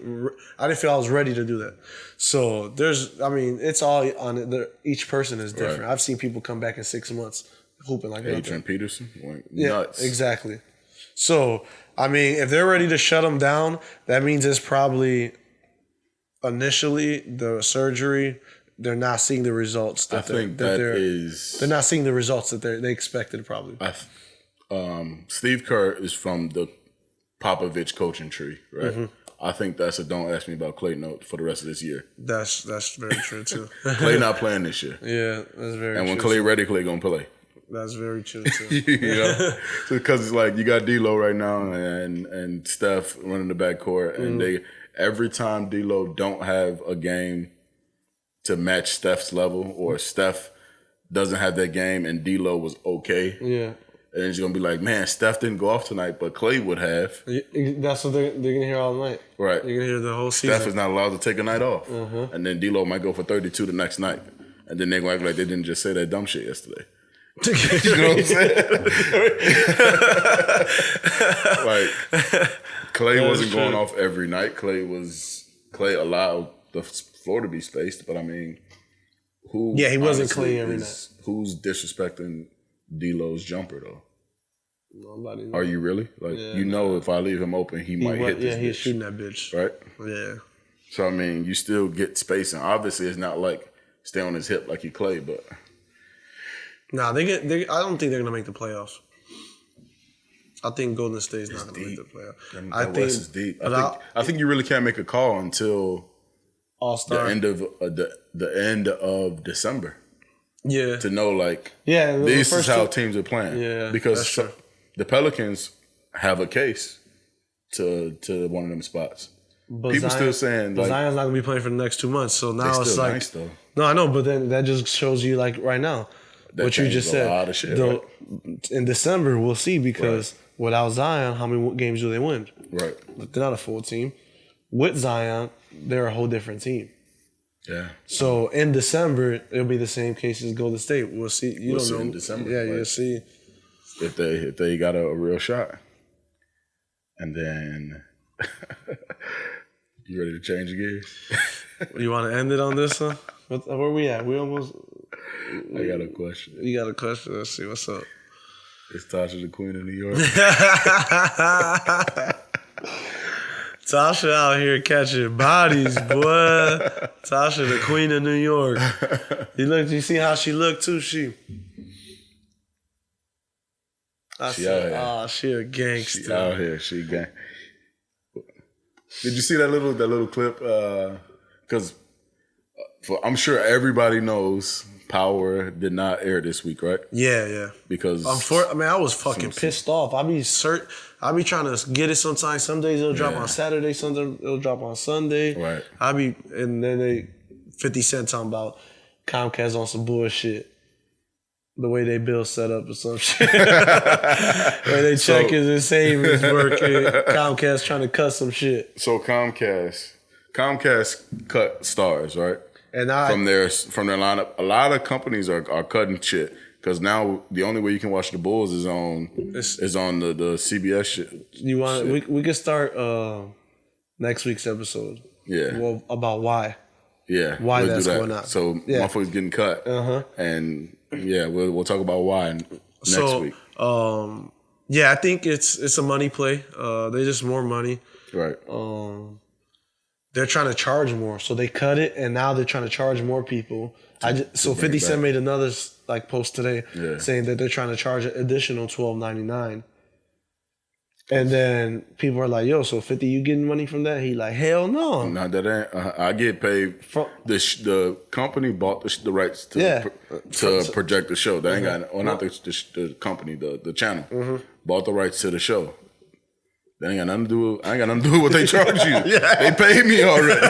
I didn't feel I was ready to do that. So, there's... I mean, it's all on it. Each person is different. Right. I've seen people come back in 6 months hooping like that. Adrian Peterson went nuts. Yeah, exactly. So... I mean, if they're ready to shut him down, that means it's probably initially the surgery. They're not seeing the results. They're not seeing the results that they expected. Probably. Steve Kerr is from the Popovich coaching tree, right? Mm-hmm. I think that's a don't ask me about Klay note for the rest of this year. That's very true too. Klay not playing this year. Yeah, that's very. And true. when Klay ready, Klay gonna play. That's very true too. You know, because it's like you got D'Lo right now and Steph running the backcourt, and they every time D'Lo don't have a game to match Steph's level, or Steph doesn't have that game and D'Lo was okay. Yeah, and it's gonna be like, man, Steph didn't go off tonight, but Klay would have. That's what they're gonna hear all night. Right, you're gonna hear the whole season. Steph is not allowed to take a night off, and then D'Lo might go for 32 the next night, and then they're gonna act like they didn't just say that dumb shit yesterday. You know what I'm saying? Like, Klay wasn't going off every night. Klay allowed the floor to be spaced, but I mean, who? Yeah, he wasn't Klay every night. Who's disrespecting D'Lo's jumper though? Nobody. Are you really? Like, you know, if I leave him open, he might hit this bitch. He's shooting that bitch. Right? Yeah. So I mean, you still get spacing. Obviously, it's not like stay on his hip like you Klay, but. Nah, I don't think they're gonna make the playoffs. I think Golden State's not gonna make the playoffs. I think West is deep. I think you really can't make a call until All-Star. the end of December. Yeah. To know, like, this is how teams are playing. Yeah, because the Pelicans have a case to one of them spots. But people still saying like Zion's not gonna be playing for the next 2 months, so now it's like nice, though. No, I know, but then that just shows you like right now. What you just said. A lot of shit, right? In December, we'll see because without Zion, how many games do they win? Right. But they're not a full team. With Zion, they're a whole different team. Yeah. So in December, it'll be the same case as Golden State. We'll see. We'll see in December. Yeah, you'll see if they got a real shot. And then, you ready to change gears? You want to end it on this one? Where we at? We almost. I got a question. You got a question? Let's see. What's up? Is Tasha the queen of New York? Tasha out here catching bodies, boy. Tasha the queen of New York. You see how she looked too? She out here. Oh, she a gangster. She out here. She gang. Did you see that little clip? Because I'm sure everybody knows Power did not air this week, right? Yeah. Because I was fucking pissed off. I be trying to get it sometimes. Some days it'll drop on Saturday, sometimes it'll drop on Sunday. Right. And then 50 Cent talking about Comcast on some bullshit. the way they bill set up or some shit. Where they check his savings working. Comcast trying to cut some shit. So Comcast cut Starz, right? And from their lineup. A lot of companies are cutting shit because now the only way you can watch the Bulls is on the CBS shit. You want we could start next week's episode. Yeah. Well, about why. Yeah. Why we'll that's going on. So motherfuckers getting cut. And we'll talk about why next week. I think it's a money play. They just more money. Right. They're trying to charge more, so they cut it, and now they're trying to charge more people. 50 Cent made another post today saying that they're trying to charge an additional $12.99. And then people are like, "Yo, so 50, you getting money from that?" He like, "Hell no." No, that ain't. I get paid. The company bought the rights to project the show. They ain't got. Well, not the company, the channel bought the rights to the show. They ain't got nothing to do. I ain't got nothing to do with what they charge you. They paid me already.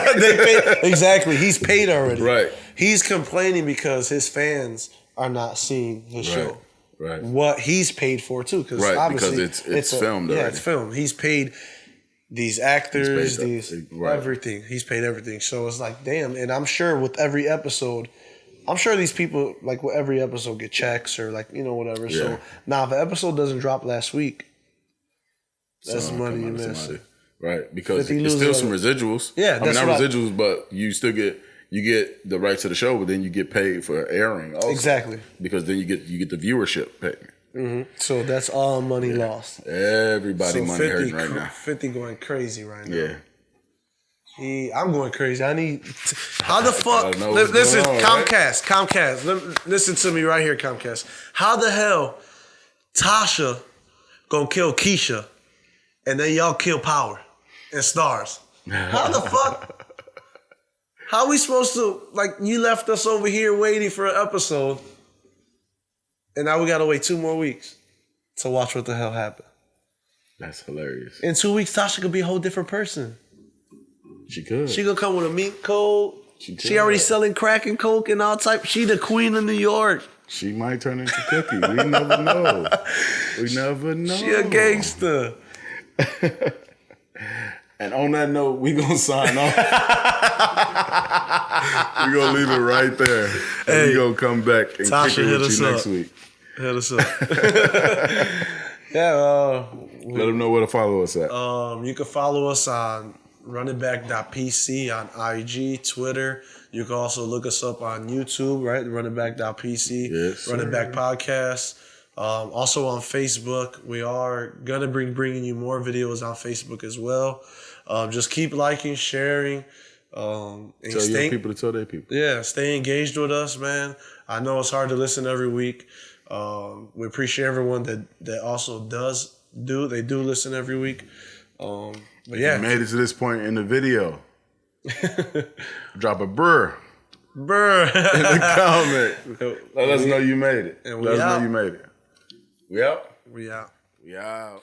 Exactly. He's paid already. Right. He's complaining because his fans are not seeing his show. Right. What he's paid for too, because obviously it's filmed. Yeah, it's filmed. He's paid these actors, everything. He's paid everything. So it's like, damn. And I'm sure with every episode, I'm sure these people with every episode get checks or whatever. Yeah. So now if an episode doesn't drop last week, that's money you miss. Right, because it's still some residuals. Yeah, not residuals, but you still get the right to the show, but then you get paid for airing also. Exactly. Because then you get the viewership payment. Mm-hmm. So that's all money lost. Everybody money hurting right now. 50 going crazy right now. Yeah. I'm going crazy. I need. How the fuck? Listen, Comcast. Listen to me right here, Comcast. How the hell Tasha gonna kill Keisha, and then y'all kill Power and Starz? How the fuck? How we supposed to, you left us over here waiting for an episode, and now we gotta wait 2 more weeks to watch what the hell happened. That's hilarious. In 2 weeks, Tasha could be a whole different person. She could. She gonna come with a mink coat. She already selling crack and coke and all type. She the queen of New York. She might turn into Cookie. We never know. We never know. She a gangster. And on that note, we gonna sign off. We gonna leave it right there. And we gonna come back and Tasha, kick it with you next week. Hit us up. Let them know where to follow us at. You can follow us on runningback.pc on IG, Twitter. You can also look us up on YouTube, right? Runningback.pc, yes, Running Back Podcast. Also on Facebook. We are going to be bringing you more videos on Facebook as well. Just keep liking, sharing. And tell your people to tell their people. Yeah, stay engaged with us, man. I know it's hard to listen every week. We appreciate everyone that also they do listen every week. But yeah. If you made it to this point in the video, drop a brr in the comment. Let us know you made it. Let us know you made it. We out? We out. We out.